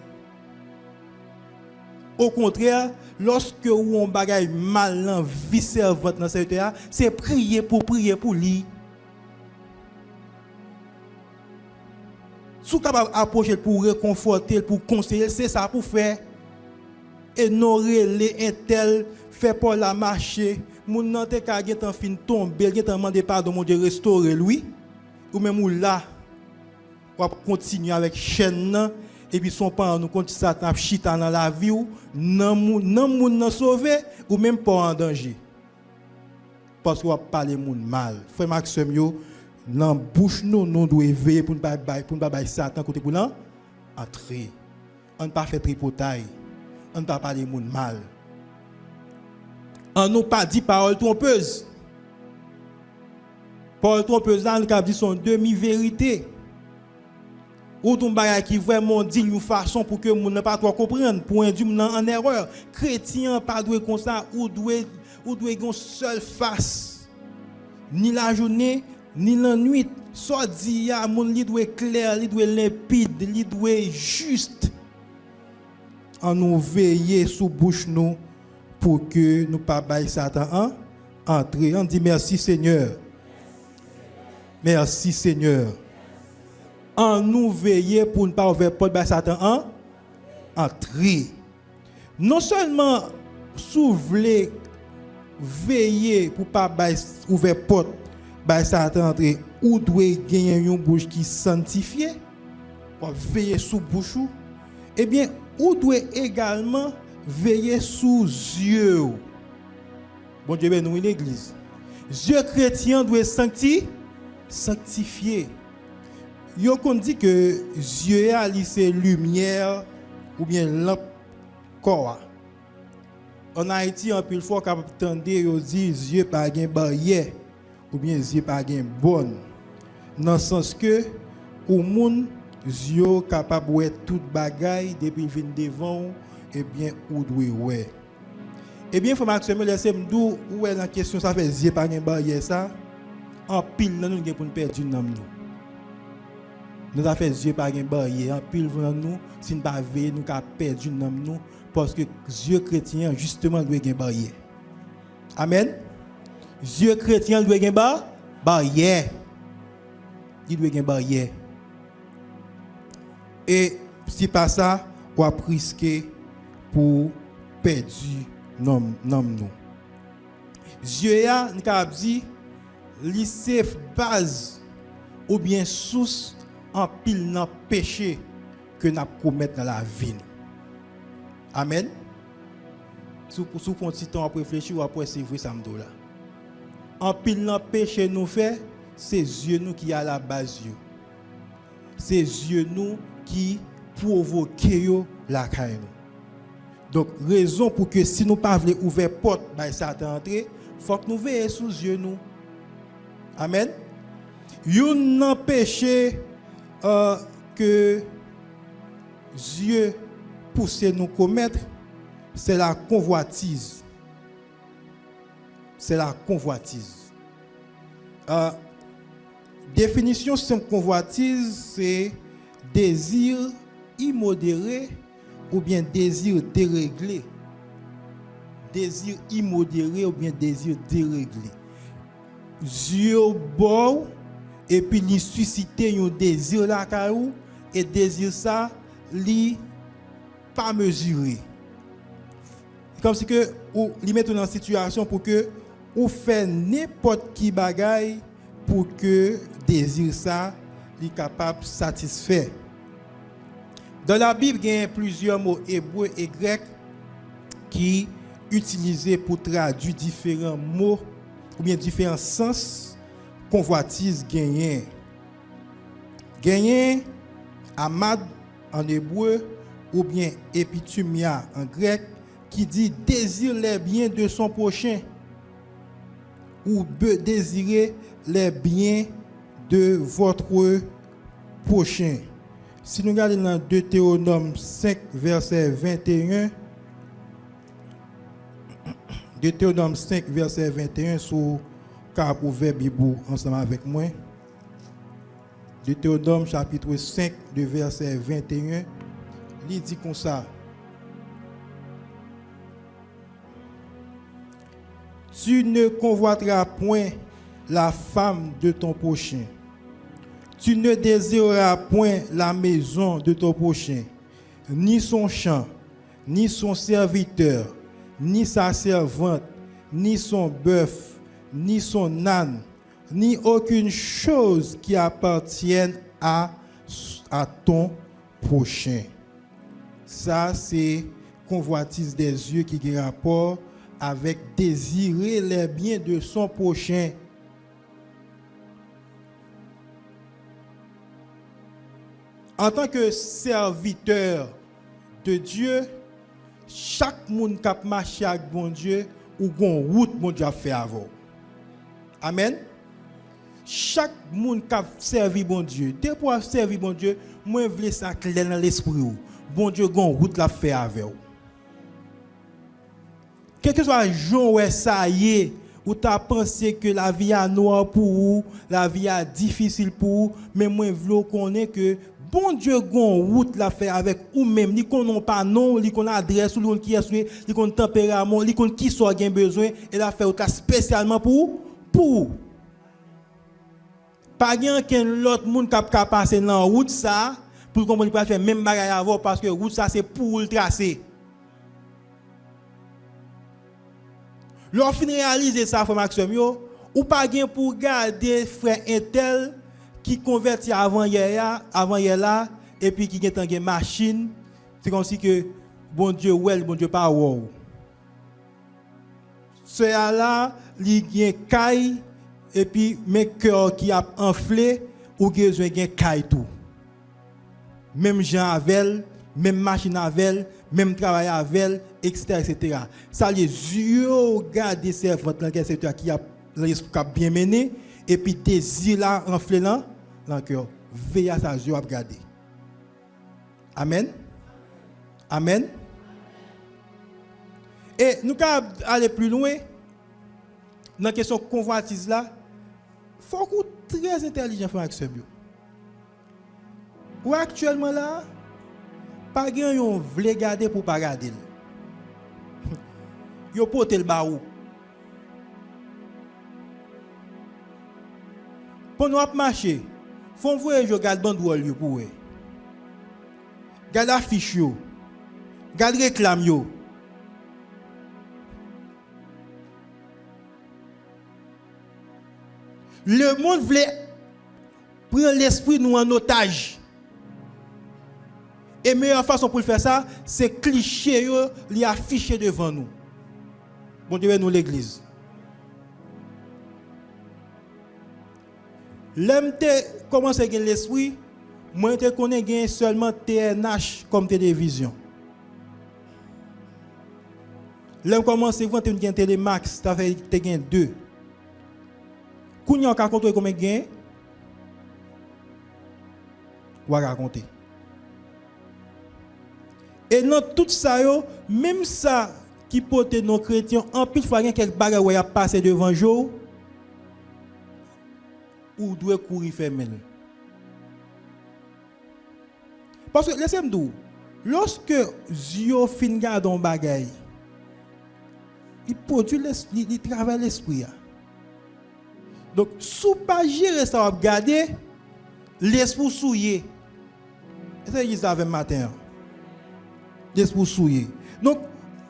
[SPEAKER 5] Au contraire, lorsque on bagaille mal dans vie servante dans cette terre, c'est prier pour lui. Si vous capable approcher pour réconforter, pour conseiller, c'est ça pour faire. Et non les intel fait pour la marcher, moun nan te ka gen tan fin tomber, gen tan demander pardon mon Dieu restaurer lui ou même ou là on continuer avec chaîne nan et puis son parent nous continue ça t'a chita dans la vie ou nan moun nan sauver ou même pas en danger. Parce qu'on parler moun mal. Frère Maxime yo dans bouche nous doit veiller pour ne pas Satan côté pour là entrer. On ne pas faire tripotaille. On ne pas parler moun mal. On nous pas dit parole trompeuse. Parole trompeuse là, on dit son demi-vérité. Ou ton bagage qui vraiment dit une façon pour que moun ne pas trop comprendre, pour induire en erreur. Chrétien pas doit comme ça ou doit une seule face. Ni la journée, ni la nuit. Soit dit ya moun li doit clair, li doit limpide, li doit juste. En nous veiller sous bouche nous pour que nous pas bailler Satan entrer. On dit merci Seigneur. Merci Seigneur. En nous veiller pour ne pas ouvrir porte bailler Satan entrer. Non seulement sous voulez veiller pour pas bailler ouvrir porte bailler Satan entrer ou doit gagner une bouche qui sanctifiée. Ou veiller sous bouche. Eh bien ou doit également veiller sous yeux. Bon Dieu, nous une église. Yeux chrétien doit sanctifier. Yo qu'on dit que yeux c'est lumière ou bien lampe corps. En Haïti, en pile fois capable entendre yo dit yeux pas gain barrière ou bien yeux pas gain bonne. Dans le sens que au monde yeux capable ouais toute bagaille depuis vinn devant et bien ou doit ouais. Et bien faut Maxime laisser m'dou ou est la question ça fait yeux pas gain barrière ça en pile nous gain pour perdre nom nous. Nous a fait yeux pas gain barrière en pile nous si nous pas veiller nous ca perdre nom nous parce que yeux chrétien justement doit gain barrière. Amen. Yeux chrétien doit gain barrière. Il doit gain barrière. Et si pas ça, on va risquer pour perdre nom nous. Dieu a dit lycée base ou bien source en pile dans péché que nous commettons dans la vie. Amen. Sous un petit temps à réfléchir ou après c'est vrai ça me là. En pile dans péché nous fait, c'est Dieu nous qui a la base. C'est Dieu nous qui provoque la caille. Donc raison pour que si nous pas voulons ouvrir porte by Satan entrer, faut que nous veillions sous yeux nous. Amen. Un péché que Dieu pousse nous commettre, c'est la convoitise. C'est la convoitise. Définition simple convoitise, c'est désir immodéré ou bien désir déréglé. Désir immodéré ou bien désir déréglé. Dieu bon et puis il suscite un désir là et désir ça li pas mesuré. Comme si que ou li met dans une situation pour que ou fait n'importe qui bagaille pour que désir ça li capable satisfaire. Dans la Bible, il y a plusieurs mots hébreux et grecs qui utilisés pour traduire différents mots ou bien différents sens convoitise gagné. Gagné amad en hébreu ou bien epitumia en grec qui dit désire les biens de son prochain ou désirer les biens de votre prochain. Si nous regardons dans Deutéronome 5 verset 21, Deutéronome 5 verset 21 sur cap ouvert Bible ensemble avec moi. Deutéronome chapitre 5 de verset 21, il dit comme ça. Tu ne convoiteras point la femme de ton prochain. Tu ne désireras point la maison de ton prochain, ni son champ, ni son serviteur, ni sa servante, ni son bœuf, ni son âne, ni aucune chose qui appartienne à ton prochain. Ça, c'est convoitise des yeux qui a rapport avec désirer les biens de son prochain. En tant que serviteur de Dieu, chaque monde qui a marché avec bon Dieu ou gon route bon Dieu a fait avant. Amen. Chaque monde qui a servi bon Dieu, dès pour servir bon Dieu, moi je veux ça clair dans l'esprit. Bon Dieu gon route l'a fait avec. Quel que soit le jour où ça y est, où tu as pensé que la vie est noire pour vous, la vie est difficile pour vous, mais moi je veux connaître que bon Dieu gon route la fait avec ou même ni qu'on non pas non, li qu'on adresse ou qui est souhait, li qu'on tempérament, li qu'on qui soit gain besoin et la fait spécialement pour pas quelqu'un l'autre monde qui a passer dans route ça pour comprendre pas faire même bagaille avant parce que route ça c'est pour le tracer. Lorsqu'on fin réaliser ça formation yo ou pas gain pour garder frère intel qui convertit avant hier là et puis qui gagne une machine, c'est comme si que bon Dieu bon Dieu pas wow. Ce là li gagne caille et puis mes cœur qui a enflé ou besoin gagne caille tout. Même gens avec, même machine avec, même travail avec, etc. Ça les yeux garder servante dans quel secteur qui a bien mené et puis désir là enflé là dans le cœur. Veille à sa yeux à regarder. Amen. Amen. Et nous allons aller plus loin dans la question convoitise là. Il faut qu'on soit très intelligent pour faire ça. Ou actuellement là, pas gen yon vle garder pour pas garder. Yo pote le baou. Pour nous marcher, faut voir yo garde bandouole yo pour. Garde affiche yo. Garde réclame yo. Le monde voulait prendre l'esprit nous en otage. Et meilleure façon pour le faire ça, c'est cliché yo li afficher devant nous. Bon Dieu nous l'église. L'aime te commence à gagner l'esprit, moi te connais gain seulement TNH comme télévision. L'aime commence à vendre une Télémax, ça fait te gain 2. Kounya ka contrôler combien gain ou raconter. Et dans tout ça, même ça qui porte nos chrétiens, en plus, il faut qu'il quelques bagages où il a passé devant jour, ou doit courir fermer. Parce que, laissez-moi dire, lorsque Dieu fin garde un bagage, il produit, il travaille l'esprit. Donc, si vous ne pas gérer ça, vous garder l'esprit souillé. C'est ce que avec matin. L'esprit souillé. Donc,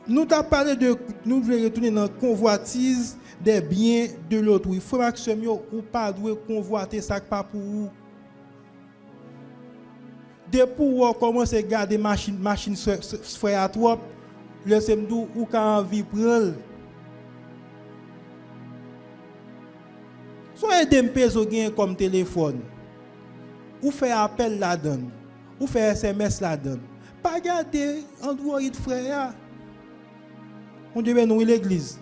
[SPEAKER 5] nous avons parlé de. Nous voulons retourner dans la convoitise des biens de l'autre. Il faut que ce ou pas doit convoiter ça pas pour vous. Dès pour vous commencer à garder machine frère à toi, le semdou ou quand envie prendre. Soit des peso comme téléphone. Ou faire appel là-dedans. Ou faire SMS là-dedans. Pas garder Android frère. On devait nous l'église.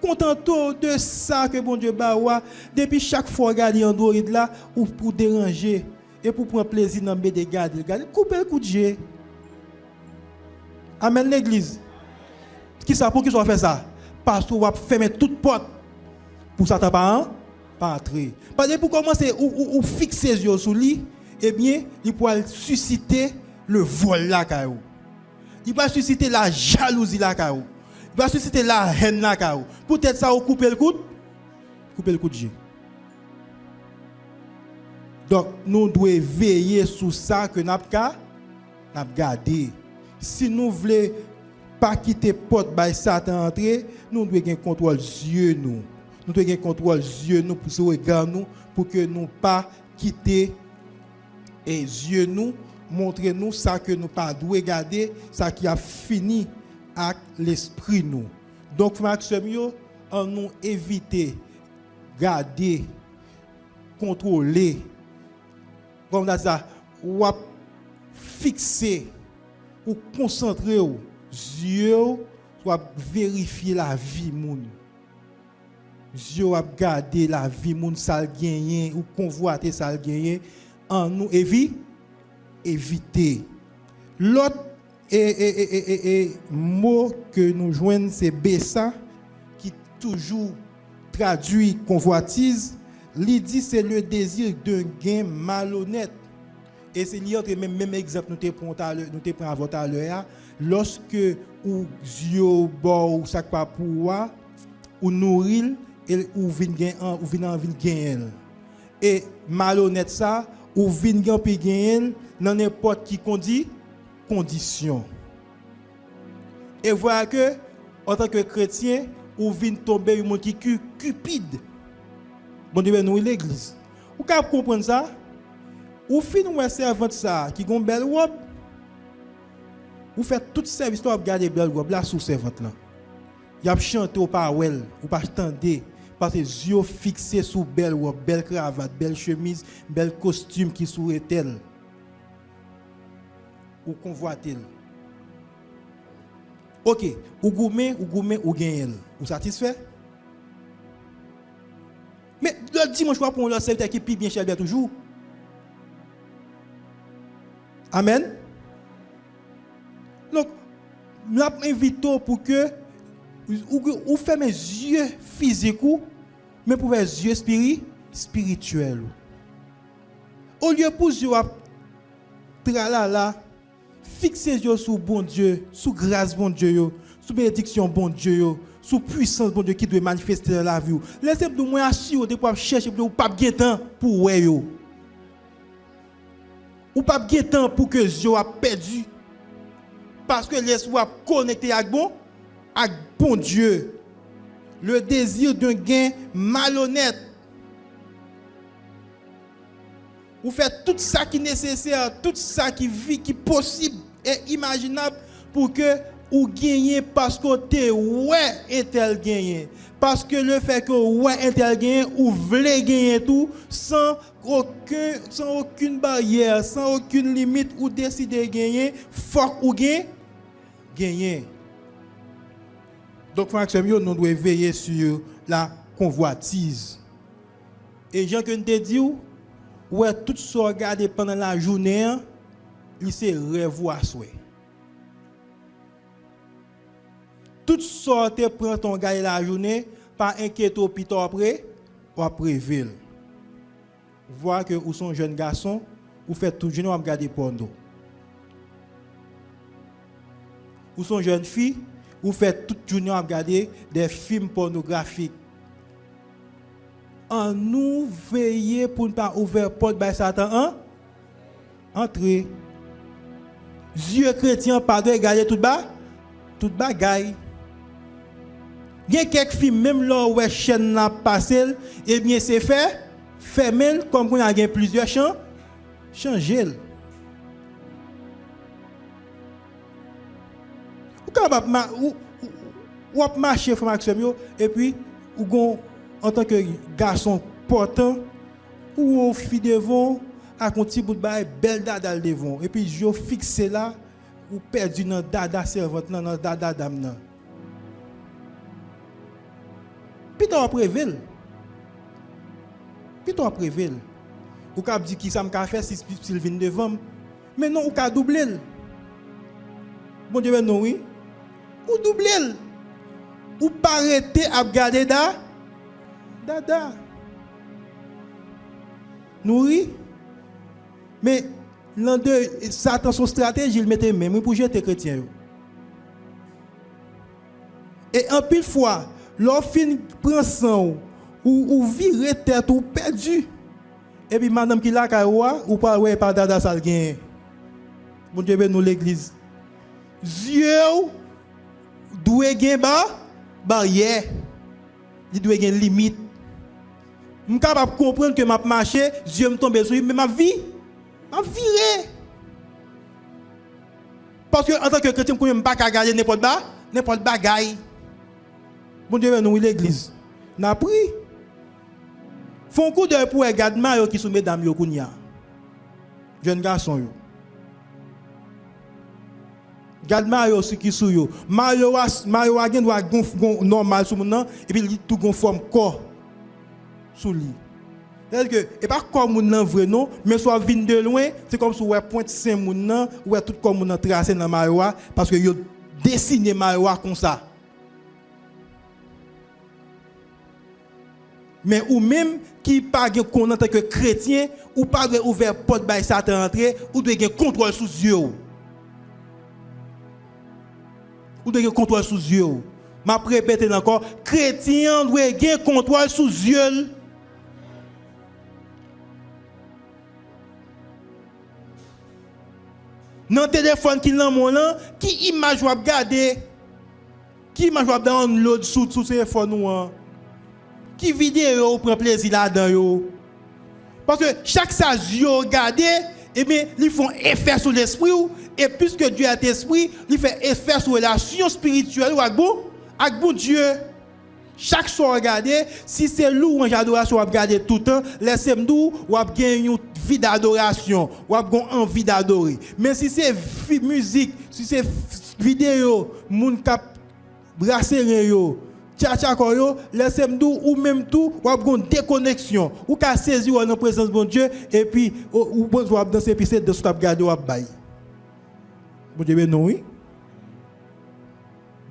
[SPEAKER 5] Contentons de ça que bon Dieu bawa depuis chaque fois regarder Android là ou pour déranger et pour prendre plaisir dans de garder. Couper le coup de jet. Amen l'église. Qui ça pour qui soit fait ça? Parce qu'on va fermer toute porte pour ça pas entrer. Parce que pour commencer ou fixer les yeux sur lui, eh bien, il pourra susciter le vol là caillou. Il va susciter la jalousie là caillou. Il va susciter la haine là caillou. Peut-être ça ou couper le coup de Dieu. Donc nous devons veiller sur ça que n'a garder. Si nous voulons pas quitter porte by Satan entrer, nous devons avoir contrôle Dieu nous. Nous devons avoir contrôle Dieu nous pour ce regard nous pour que nous pas quitter et Dieu nous montrer nous ça que nous pas doit regarder, ça qui a fini avec l'esprit nous. Donc frères mieux on nous éviter garder contrôler comme ça ou fixer ou concentrer Dieu soit vérifier la vie moun. Dieu va garder la vie moun ça gagner ou convoiter ça gagner en nous éviter. L'autre mot que nous joignons c'est Bessa qui toujours traduit convoitise. L'idée c'est le désir d'un gain malhonnête. Et c'est lié entre même exemple nous te prend à l'heure lorsque ou Dieu bon ou ça pas pour ou nourrir ou vinn gagner. Et malhonnête ça ou vinn gagner dans n'importe qui condition. Et voilà que en tant que chrétien ou vinn tomber un monde qui cupide. Bon Dieu nous l'église. Ou capable comprendre ça? Ou fin ou servante ça qui gon belle robe. Ou fait tout service pour garder belle robe là sous servante là. Y a chanter au parole ou pas attendre parce que yeux fixé sous belle robe, belle cravate, belle chemise, belle costume qui sous elle. Ou convoiter. OK, ou gourmet ou gagne. Ou satisfait? Mais le dimanche soir pour le serviteur qui pille bien cher bien toujours. Amen. Donc, nous invitons pour que ou fermez les yeux physiques mais pour les yeux spirituels. Au lieu pour yeux tralala fixer les yeux sur bon Dieu, sous grâce bon Dieu, sous bénédiction bon Dieu, sous puissance bon Dieu qui doit manifester dans la vie. Laissez-moi moins assis de pour chercher pour pas gagner temps pour ouais yo. Ou pas gagner temps pour que Dieu a perdu parce que l'esprit a connecté avec bon Dieu. Le désir d'un gain malhonnête. Vous faites tout ça qui est nécessaire, tout ça qui vit, qui est possible et imaginable pour que vous gagnez parce que vous ouais et tel gagner. Parce que le fait que ouais et tel gagner, vous voulez gagner tout sans aucune barrière, sans aucune limite, ou décider de gagner, faut ou gagner. Donc, frère, nous devons veiller sur la convoitise. Et Jean que nous te dit, ouais tout ça regarder pendant la journée, il c'est rêve à souhait. Tout ça te prend ton gars la journée, pas inquiéter pito après, ou après ville. Voir que ou son jeune garçon, ou fait tout journée regarder porno. Ou son jeune fille, ou fait toute journée regarder des films pornographiques. En nous veiller pour ne pas ouvrir porte by Satan, hein? Entrer. Dieu chrétien pardon regarder tout bagaille. Il y a quelques films même là où chaîne n'a passé, et bien c'est fait fermé comme on a plusieurs champs changer. Ou marcher et puis ou en tant que garçon portant ou fille devant avec un petit bout de bail belle dada devant et puis je fixé là ou perdu dans dada servante dans dada dame nan. Puis toi préville. Ou cap dit qui ça me faire si il vient devant mais non ou ka doubler. Bon Dieu non oui. Ou doubler. Ou pas arrêter à regarder dada. Nourri. Mais l'un de Satan son stratégie, il mettait même pour jeter chrétien. Et en pile fois, l'offre prend sang ou virer tête ou perdu. Et puis madame qui là ou pas ouais par dada ça gain. Bon Dieu nous l'église. Dieu doit gain barrière. Il doit gain limite. Je suis capable de comprendre que ma marché, Dieu me tombe sur lui, mais ma vie, m'a viré. Parce que en tant que chrétien, je ne peux pas regarder n'importe bagaille. Bon Dieu, nous, l'église. Nous avons pris. Font un coup d'œil pour regarder Mario qui sont mesdames yo kounya. Jeune garçon yo. Garde Mario aussi qui sou yo. Mario a gen doit gon normal sou moun et puis il tout gon forme corps sous lui. C'est que et pas comme moun nan vrai non, mais soit vinn de loin, c'est comme si ouais pointe saint moun nan, ouais tout comme moun nan tracé dans Mario parce que yo dessiné Mario comme ça. Mais ou même qui pas gen en tant que chrétien ou pas doit ouvrir porte by Satan entrer ou doit gen contrôle sous Dieu. Ou doit gen contrôle sous Dieu. M'a répéter encore, chrétien doit gen contrôle sous Dieu. Dans le téléphone qui l'en mon là, qui image va regarder? Qui image va download sous téléphone ou qui vidéo prend plaisir là-dedans yo? Parce que chaque ça Dieu regarder, et bien ils font effet sur l'esprit et puisque Dieu est esprit, il fait effet sur la relation spirituelle avec bon Dieu. Chaque soir regarder, si c'est louange adoration ou regarder tout le temps, laissez-moi dire ou gagner une vie d'adoration, ou avoir envie d'adorer. Mais si c'est musique, si c'est vidéo, moun k'ap brasserie yo, tcha yo, laissez-moi dire ou même tout, ou avoir une déconnexion, ou ka saisir en présence de bon Dieu et puis ou bon danser puis c'est de ce qu'a regarder ou bail. Bon Dieu non oui.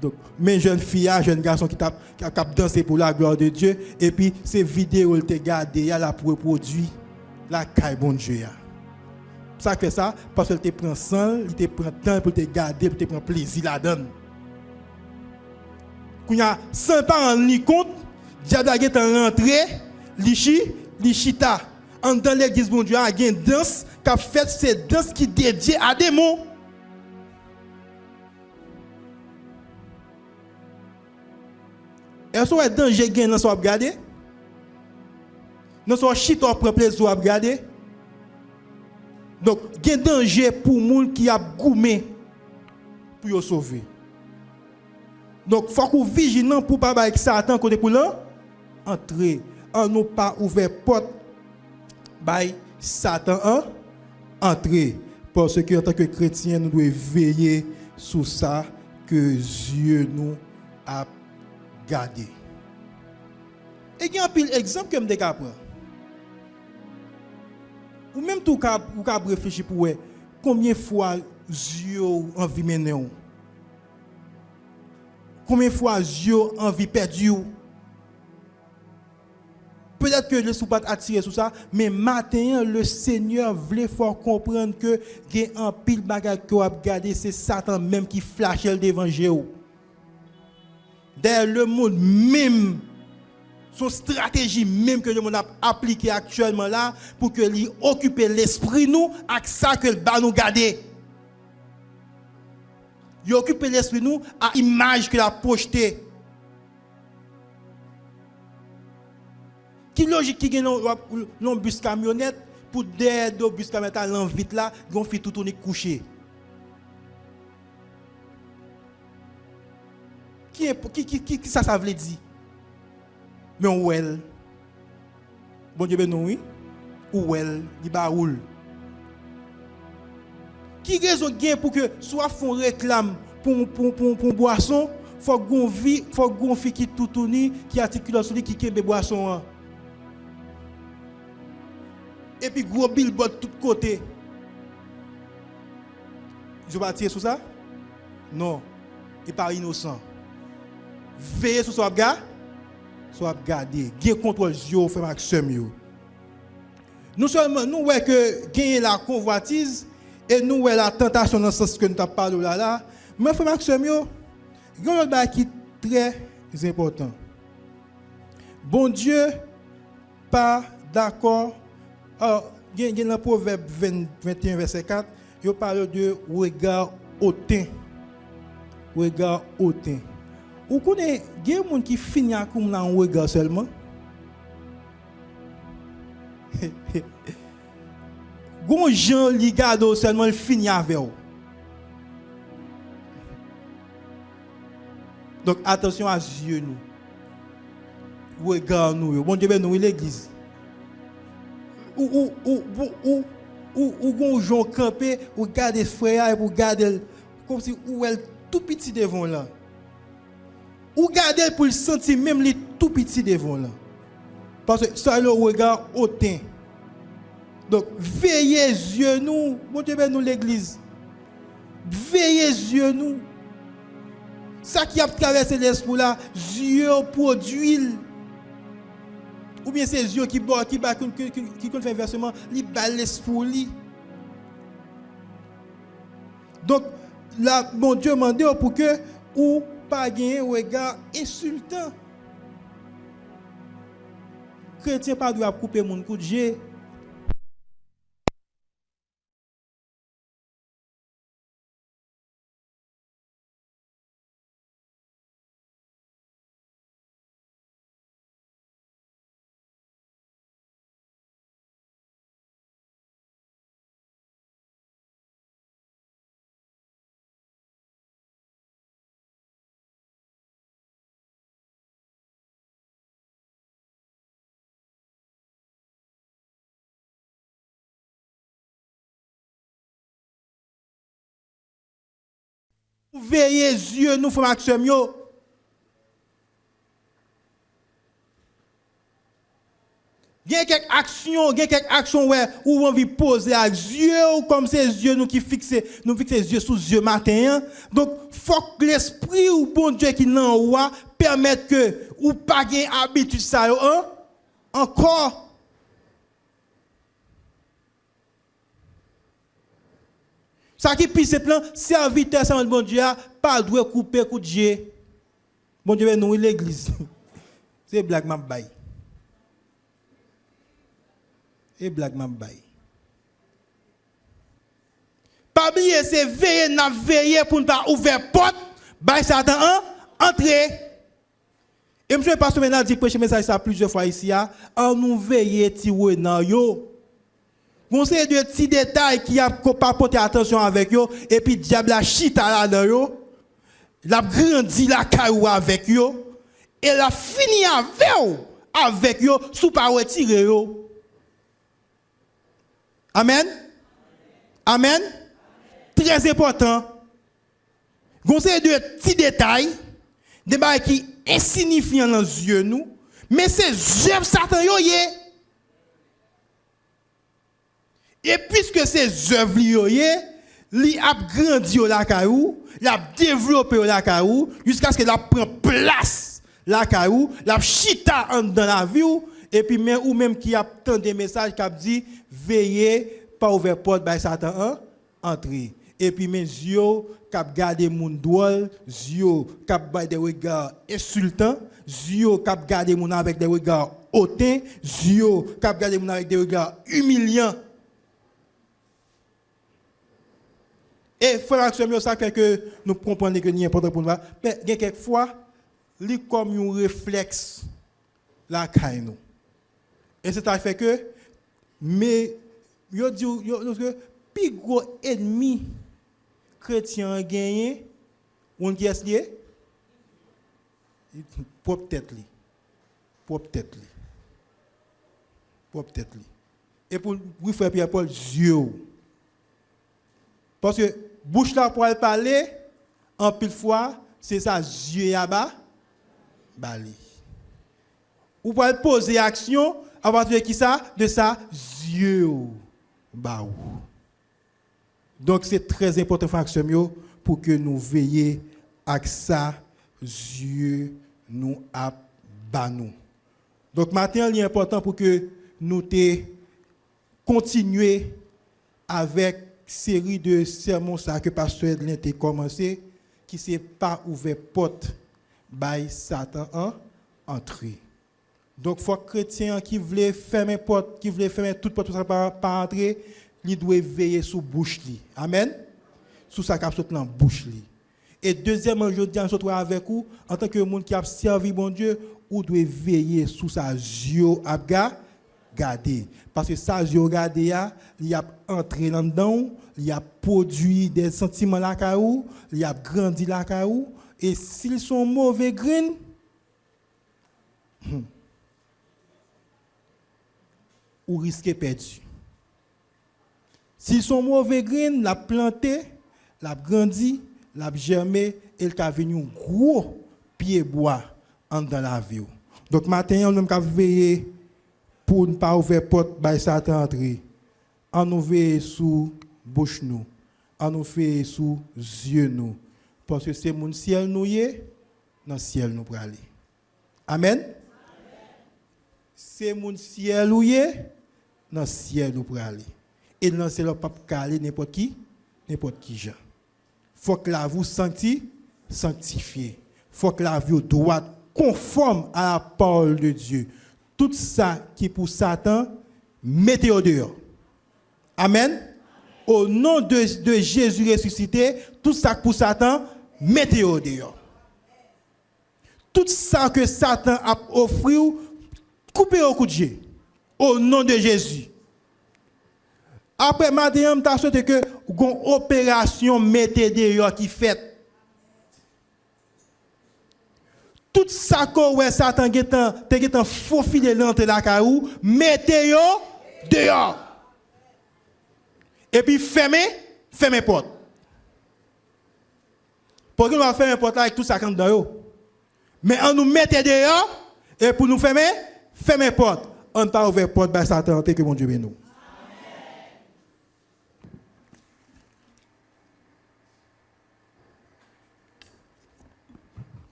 [SPEAKER 5] Donc, mes jeunes filles, jeunes garçons qui tapent danser pour la gloire de Dieu, et puis ces vidéos, elles te gardent, il y a la pour reproduire la caille bon Dieu. Ça fait ça parce qu'elle te prend sang, il te prend temps pour te garder, pour te prendre plaisir là-dedans. Quand il y a 100 ans en compte, diable est rentré, li chita. En dans l'église bon Dieu, il y a une danse qui a fait cette danse qui est dédiée à des mots. Est-ce que est danger gain dans so regarder? Dans so chita prend plaisir à regarder. Donc, il y a danger pour moun qui a goumé pour yo sauver. Donc, il faut qu'on vigilant pour pas avec Satan côté pour entrer. On nous pas ouvert porte by Satan entrer parce que en tant que chrétien nous devons veiller sur ça que Dieu nous a gardé. Et il y a un pile exemple que je me prendre. ou même tout cap ou cap réfléchir pour combien de fois yeux envie mener. Combien de fois yeux envie perdu. Peut-être que le sous pas attiré sur ça, mais matin le Seigneur voulait faire comprendre que il y a un pile bagage que vous regardé, c'est Satan même qui flash l'évangile. D'ailleurs le monde même son stratégie même que le monde a appliqué actuellement là pour que lui occuper l'esprit nous avec ça que le bas nous garder. Il occupe l'esprit nous à image qu'il a projeté. Qui logique qui gagne un bus camionnette pour derrière le bus camionnette à l'envite là, gon fait tout tourner couché. Qui ça veut dire? Mais well. Bon Dieu ben non oui. Ou well, il ba roule. Qui raison gain pour que soit font réclame pour boisson, faut gon vie, faut gon fi qui tout tourner, qui articule sur lui qui kembe boisson. Et puis gros billboard de tous côtés. Je vais tirer sur ça? Non. Il pas innocent. Veillez sur ce gars. Soit garder. Gain contrôle yo fait maximum. Nous seulement nous ouais que gagner la convoitise et nous ouais la tentation dans ce sens que nous t'a parlé là. Mais fait maximum. Il y a un autre qui est très important. Bon Dieu pas d'accord. Alors, il y a dans le Proverbe 21, verset 4, il parle de regard hautain. Regard hautain. Vous connaissez, il y a des gens qui finissent comme un regard seulement. Gon gens li gado seulement il finit avec vous. Donc attention à yeux nous. Regard nous. Bon Dieu ben nous l'église. Ou gon jon campé ou garder frère pour garder comme si ou elle tout petit devant là. Ou garder pour le sentir même les tout petit devant là. Parce que ça le regard hautain. Donc veillez yeux nous, bon Dieu ben nous l'église. Veillez yeux nous. Ça qui a traversé l'esprit là, yeux produit. Ou bien c'est yeux qui fait versement, li bal l'esprit. Donc là mon Dieu m'a dit pour que ou pas gagner un regard insultant. Chrétien pas doit couper mon coup de jet. Veillez yeux nous faut maximum yo. Il y a quelques actions ouais où on veut poser à yeux comme ces yeux nous qui fixer les yeux sous yeux matin. Donc faut que l'esprit ou bon Dieu qui nan roi permettre que ou pas gain habitude ça yo encore. Ça qui pisse plan serviteur sans bon Dieu pas doit couper coup de jet. Bon Dieu nous l'église. C'est blague m'a bail. Et blague m'a bail. Pas oublier c'est veiller pour ne pas ouvrir porte bail Satan entrer. Et monsieur pasteur maintenant dit prêcher message ça plusieurs fois ici en nous veiller tirer dans yo. Vous savez de petits détails qui a pas porté attention avec yo et puis diable a chita là dans yo. La grandi la caillou avec yo et la fini avec yo sous pas retirer yo. Amen. Amen. Très important. Vous savez de petits détails des bails qui insignifiants dans les yeux nous mais c'est Satan yo yé. Et puisque ces œuvres li a grandi au lakaou, il a développé au lakaou jusqu'à ce que la prend place lakaou, la chita dans la vie et puis même ou même qui a tant des messages qui a dit veillez pas ouvert porte by Satan entrer. Et puis mes yeux qui garder moun drôle, yeux qui bay des regards insultants, yeux qui garder moun avec des regards hautains, yeux qui garder moun avec des regards humiliants. Et frère ça fait que nous comprenons que c'est important pour nous. Mais quelquefois, il y a comme un réflexe la caille nous. Et c'est ça fait que mais yo dit que plus gros ennemi chrétien gagné on qui est lié propre tête li. Et pour oui frère Pierre Paul Dieu. Parce que bouche là pour parler en pile fois c'est ça yeux là-bas bali. Ou pour poser action à partir de qui ça de ça yeux ba ou. Donc c'est très important fraction pour que nous veillions à ça yeux nous a ba nous. Donc maintenant il est important pour que nous continuer avec série de sermons ça que pasteur Edlin a commencé qui c'est pas ouvert porte by Satan entrer. Donc faut chrétien qui veut fermer porte, qui veut fermer toute porte pour pas entrer, il doit veiller sur bouche li. Amen. Sous sa cap dans bouche li. Et deuxièmement, je dis en surtout avec vous en tant que monde qui a servi bon Dieu, ou doit veiller sous sa yeux à garder parce que sa yeux garder il a entré là-dedans, il a produit des sentiments là caou, il a grandi là caou et s'ils sont mauvais graines ou risquer perdu. S'ils sont mauvais graines, la planté, la grandi, la germé et il a venu un gros pied bois dans la vie. Donc matin on a veiller pour ne pas ouvrir porte by Satan entrer. On nous veille sous bouche nous, on nous fait sous yeux nous parce que c'est mon ciel nous y dans ciel nous pour aller. Amen. C'est mon ciel où y dans ciel nous pour aller. Et dans c'est le pas caler n'importe qui gens. Faut que la vous sanctifié. Faut que la vie doit conforme à la parole de Dieu. Tout ça qui pour Satan, mettez au dehors. Amen. Au nom de Jésus ressuscité, tout ça pour Satan, mettez au dehors. Tout ça que Satan a offert, coupez au coup de Dieu. Au nom de Jésus. Après, madame, tu as souhaité que une opération mettez dehors qui fait. Tout ça que Satan a faufilé l'entrée la caou, mettez-yo dehors. Et puis fermez porte. Pour que nous fermer porte avec tout ça quand dedans. Mais on nous mettez dehors et pour nous fermer porte. On pas ouvert porte par Satan que mon Dieu bénisse nous.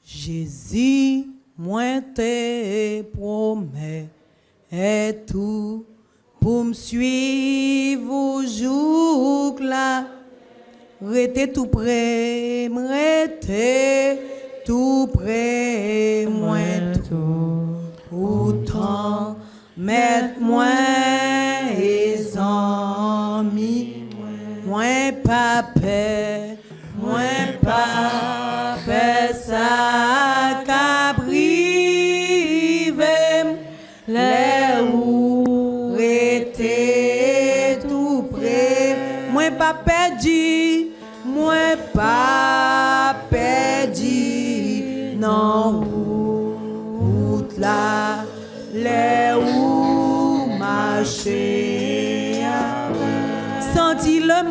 [SPEAKER 2] Jésus, moi te promets et tout pour me suivre au jour là. Restez tout près, restez tout près, moi tout. Autant mettre moi et amis, moi pas peur, moi pas peur ça cabrive les où rester tout près, moi pas perdu, moi pas perdu, non route là, les où marcher, senti le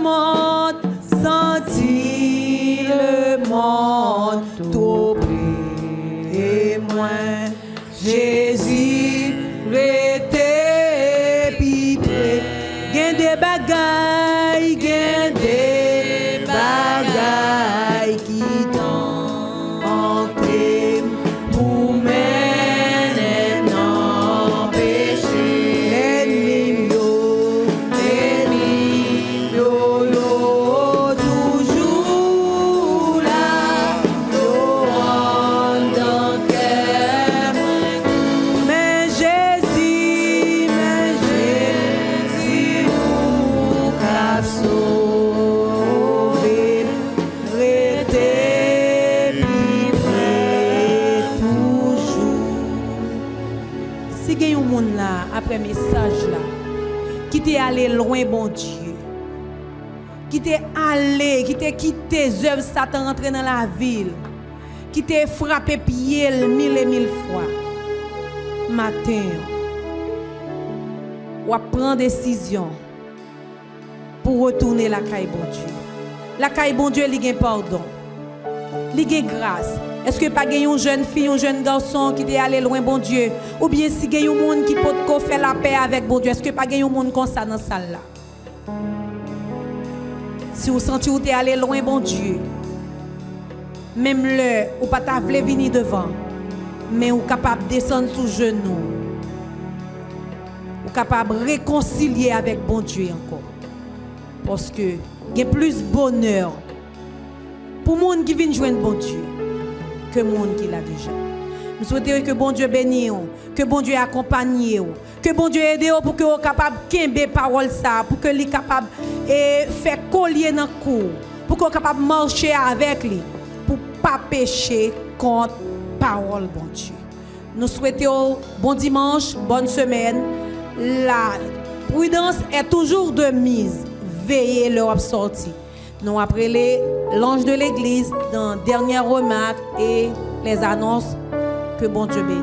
[SPEAKER 2] monde tout près, moi Jésus était plus près, des bagailles, gen des bagailles qui t'ont entré pour mener non péché. L'ennemi yo, toujours là, yo en dans cœur. Mais Jésus, nous qu'a sauvé, restez près toujours. Si il y a un monde là, après message là, qui t'est allé loin, bon Dieu, qui t'est allé, qui t'est quitté œuvres Satan rentré dans la ville, qui t'est frappé pied mille et mille fois, matin, ou à prendre décision pour retourner la caille bon Dieu. La caille bon Dieu, il y a pardon, il y a grâce. Est-ce que pas une jeune fille, un jeune garçon qui est allé loin bon Dieu, ou bien si il y a un monde qui peut faire la paix avec bon Dieu, est-ce que pas un monde comme ça dans la salle là? Si vous sentez que vous êtes allé loin bon Dieu, même le ou pas ta vle venir devant, mais vous capable de descendre sous genou, vous capable de réconcilier avec bon Dieu encore, parce que il y a plus bonheur pour monde qui vient joindre bon Dieu que monde qui l'a déjà. Nous souhaitons que bon Dieu bénisse, que bon Dieu accompagne, que bon Dieu aide pour que vous capable de parole ça, pour que vous capable de faire collier dans le cou, pour que vous capable de marcher avec lui, pour ne pas pécher contre parole bon Dieu. Nous souhaitons bon dimanche, bonne semaine. La prudence est toujours de mise. Veillez leur sortie. Nous appelons l'ange de l'église dans dernière remarque et les annonces que bon Dieu bénit.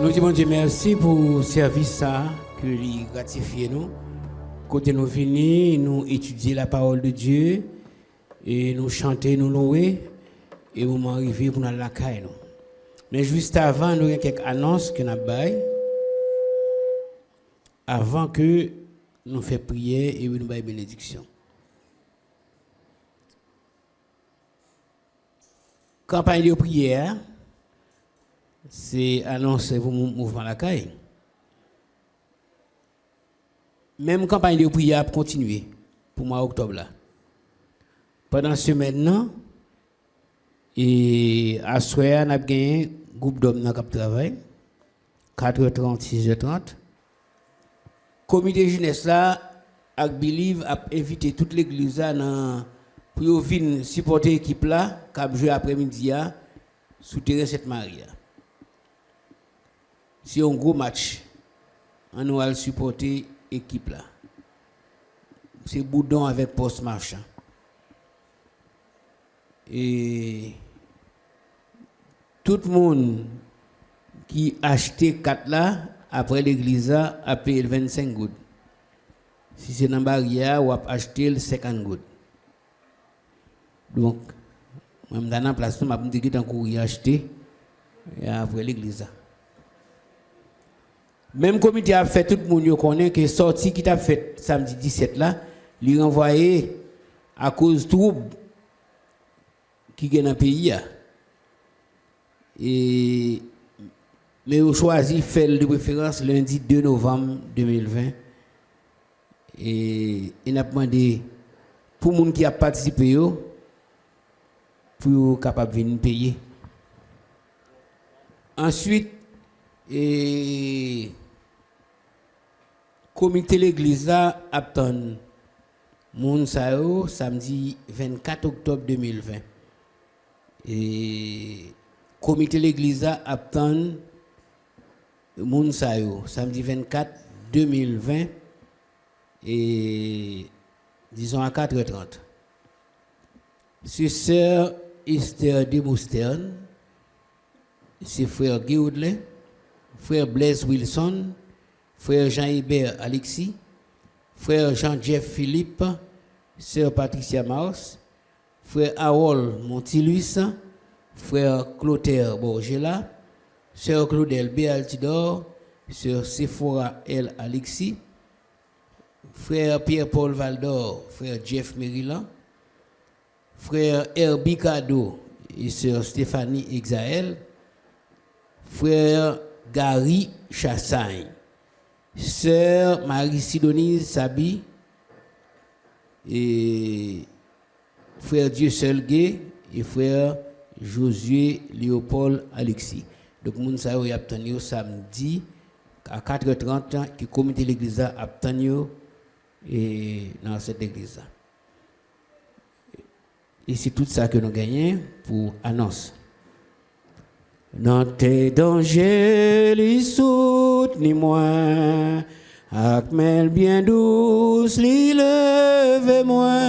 [SPEAKER 4] Nous disons Dieu merci pour le service ça que lui gratifier nous. Côté nous venir, nous étudier la parole de Dieu et nous chanter, nous louer et nous arriver pour nous la caille nous. Mais juste avant, nous avons quelques annonces que nous avons avant que nous fassions prière et nous fassions bénédiction. Campagne de prière, c'est annoncer pour le mouvement la caille. Même campagne de prière a continué pour le mois d'octobre là. Pendant ce maintenant, et à soir, on a gagné un groupe d'hommes dans le travail, 4h30, 6h30. Comité jeunesse là, avec Believe, a invité toute l'église pour venir supporter l'équipe là, qui a joué après-midi sous terrain Sainte-Marie. C'est un gros match. On va supporter l'équipe là. C'est Boudon avec Post Marchand. Et tout le monde qui a acheté 4 là, après l'église, a payé 25 gouttes. Si c'est dans la barrière, on a acheté 50 gouttes. Donc, même dans la place, je me dis que je vais acheter après l'église. Même comité a fait, tout le monde connaît que sortie qui t'a fait samedi 17 là, lui renvoyé à cause de troubles qui est dans le pays. Et mais on choisi faire de préférence lundi 2 novembre 2020. Et il a demandé pour les gens qui ont participé pour être capable de venir payer. Ensuite, comité l'église a attendu Mounsao samedi 24 octobre 2020. Et comité l'église a attendu Mounsayo, samedi 24 2020 et disons à 4h30. C'est sœur Esther de Mousterne, c'est frère Guy Oudley, frère Blaise Wilson, frère Jean-Hébert Alexis, frère Jean-Jeff Philippe, sœur Patricia Mars, frère Harold Montiluis, frère Clotaire Borgela, sœur Claudel B. Altidor, sœur Sephora L. Alexis, frère Pierre-Paul Valdor, frère Jeff Maryland, frère Herbie Cado et sœur Stéphanie Exaël, frère Gary Chassagne, sœur Marie-Sidonie Sabi et frère Dieu seul gay et frère Josué Léopold Alexis. Donc, moun sa yo y obtenu samedi à 4h30 qui comité l'église a obtenu et dans cette église. Et c'est tout ça que nous gagnons pour annonce. Dans tes dangers, les soutenez-moi, avec mêle bien douce, les levez-moi,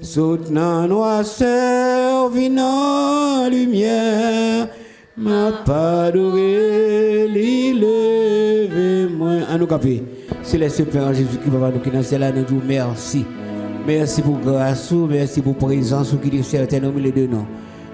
[SPEAKER 4] soutenant noirceur, vinant lumière, ma pas doré, les levez-moi. À nous caper. C'est le Seigneur Jésus qui va nous financer là, nous disons merci. Merci pour grâce, merci pour présence qui est certaine au milieu de nous.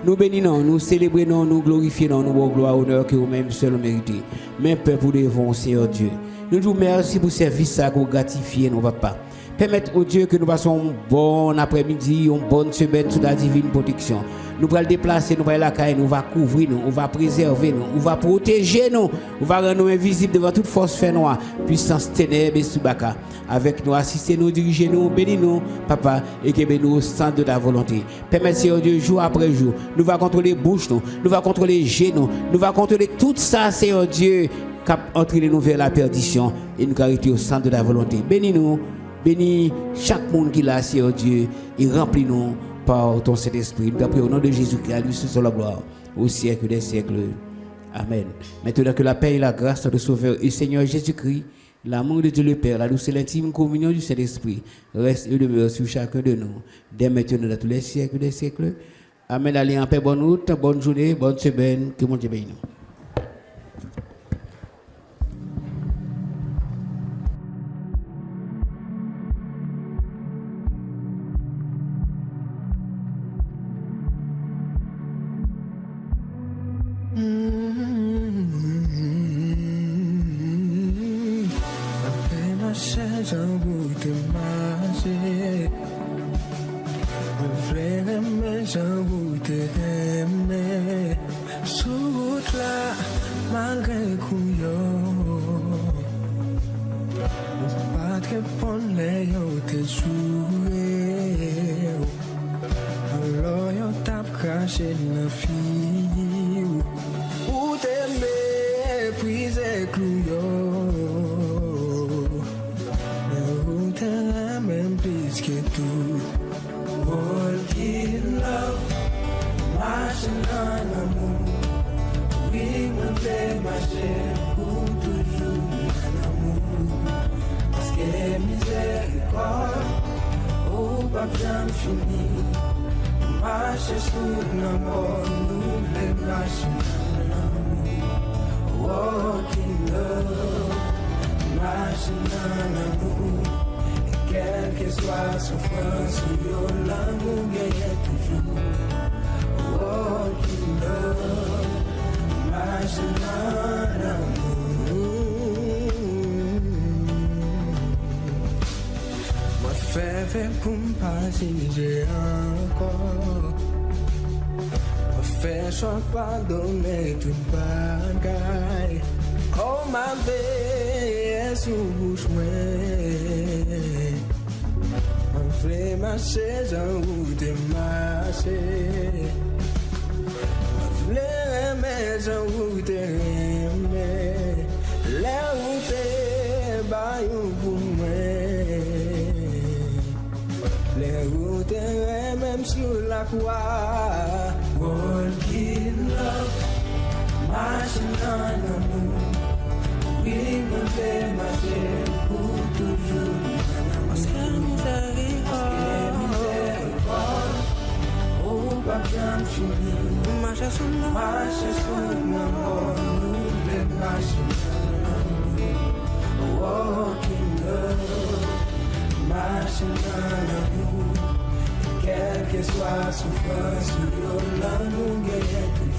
[SPEAKER 4] Nous bénissons, nous célébrons, nous glorifions, nous donnons gloire, honneur que vous-même seul méritez. Mais peuple devant, Seigneur Dieu. Nous disons merci pour ce service que vous gratifiez, nos papas. Permettez au Dieu que nous passons un bon après-midi, une bonne semaine sous la divine protection. Nous allons déplacer, nous allons la caille, nous allons couvrir, nous allons préserver, nous allons protéger, nous allons rendre nous invisibles devant toute force fait noire, puissance ténèbres et soubaka. Avec nous, assister nous, diriger nous, bénir nous, papa, et que nous au centre de ta volonté. Permettez, Seigneur Dieu, jour après jour, nous allons contrôler bouche, nous allons contrôler genoux, nous allons contrôler tout ça, Seigneur Dieu, qui entraîne nous vers la perdition et nous arrêter au centre de ta volonté. Bénis-nous. Bénis chaque monde qui l'a, Seigneur Dieu, et remplis-nous par ton Saint-Esprit. Nous prions au nom de Jésus-Christ, à lui sur la gloire, au siècle des siècles. Amen. Maintenant que la paix et la grâce de Sauveur et Seigneur Jésus-Christ, l'amour de Dieu le Père, la douce et l'intime communion du Saint-Esprit, reste et demeure sur chacun de nous, dès maintenant dans tous les siècles des siècles. Amen. Allez en paix, bonne route, bonne journée, bonne semaine, que mon Dieu bénisse nous.
[SPEAKER 1] Pardonner tout bagaille. Oh ma vie, sous bouche on fait marcher, j'en route marcher. On fait mais j'en route mais la route baillou pour moi. Les routes même sur la croix. Walking love, marching on the moon. We will faire marcher pour toujours. Parce que miséricorde, oh papa fini. Marcher sur le mort, nous voulons marcher. Walking love, marching on the moon. quelle que soit souffrance, nous là nous gagnons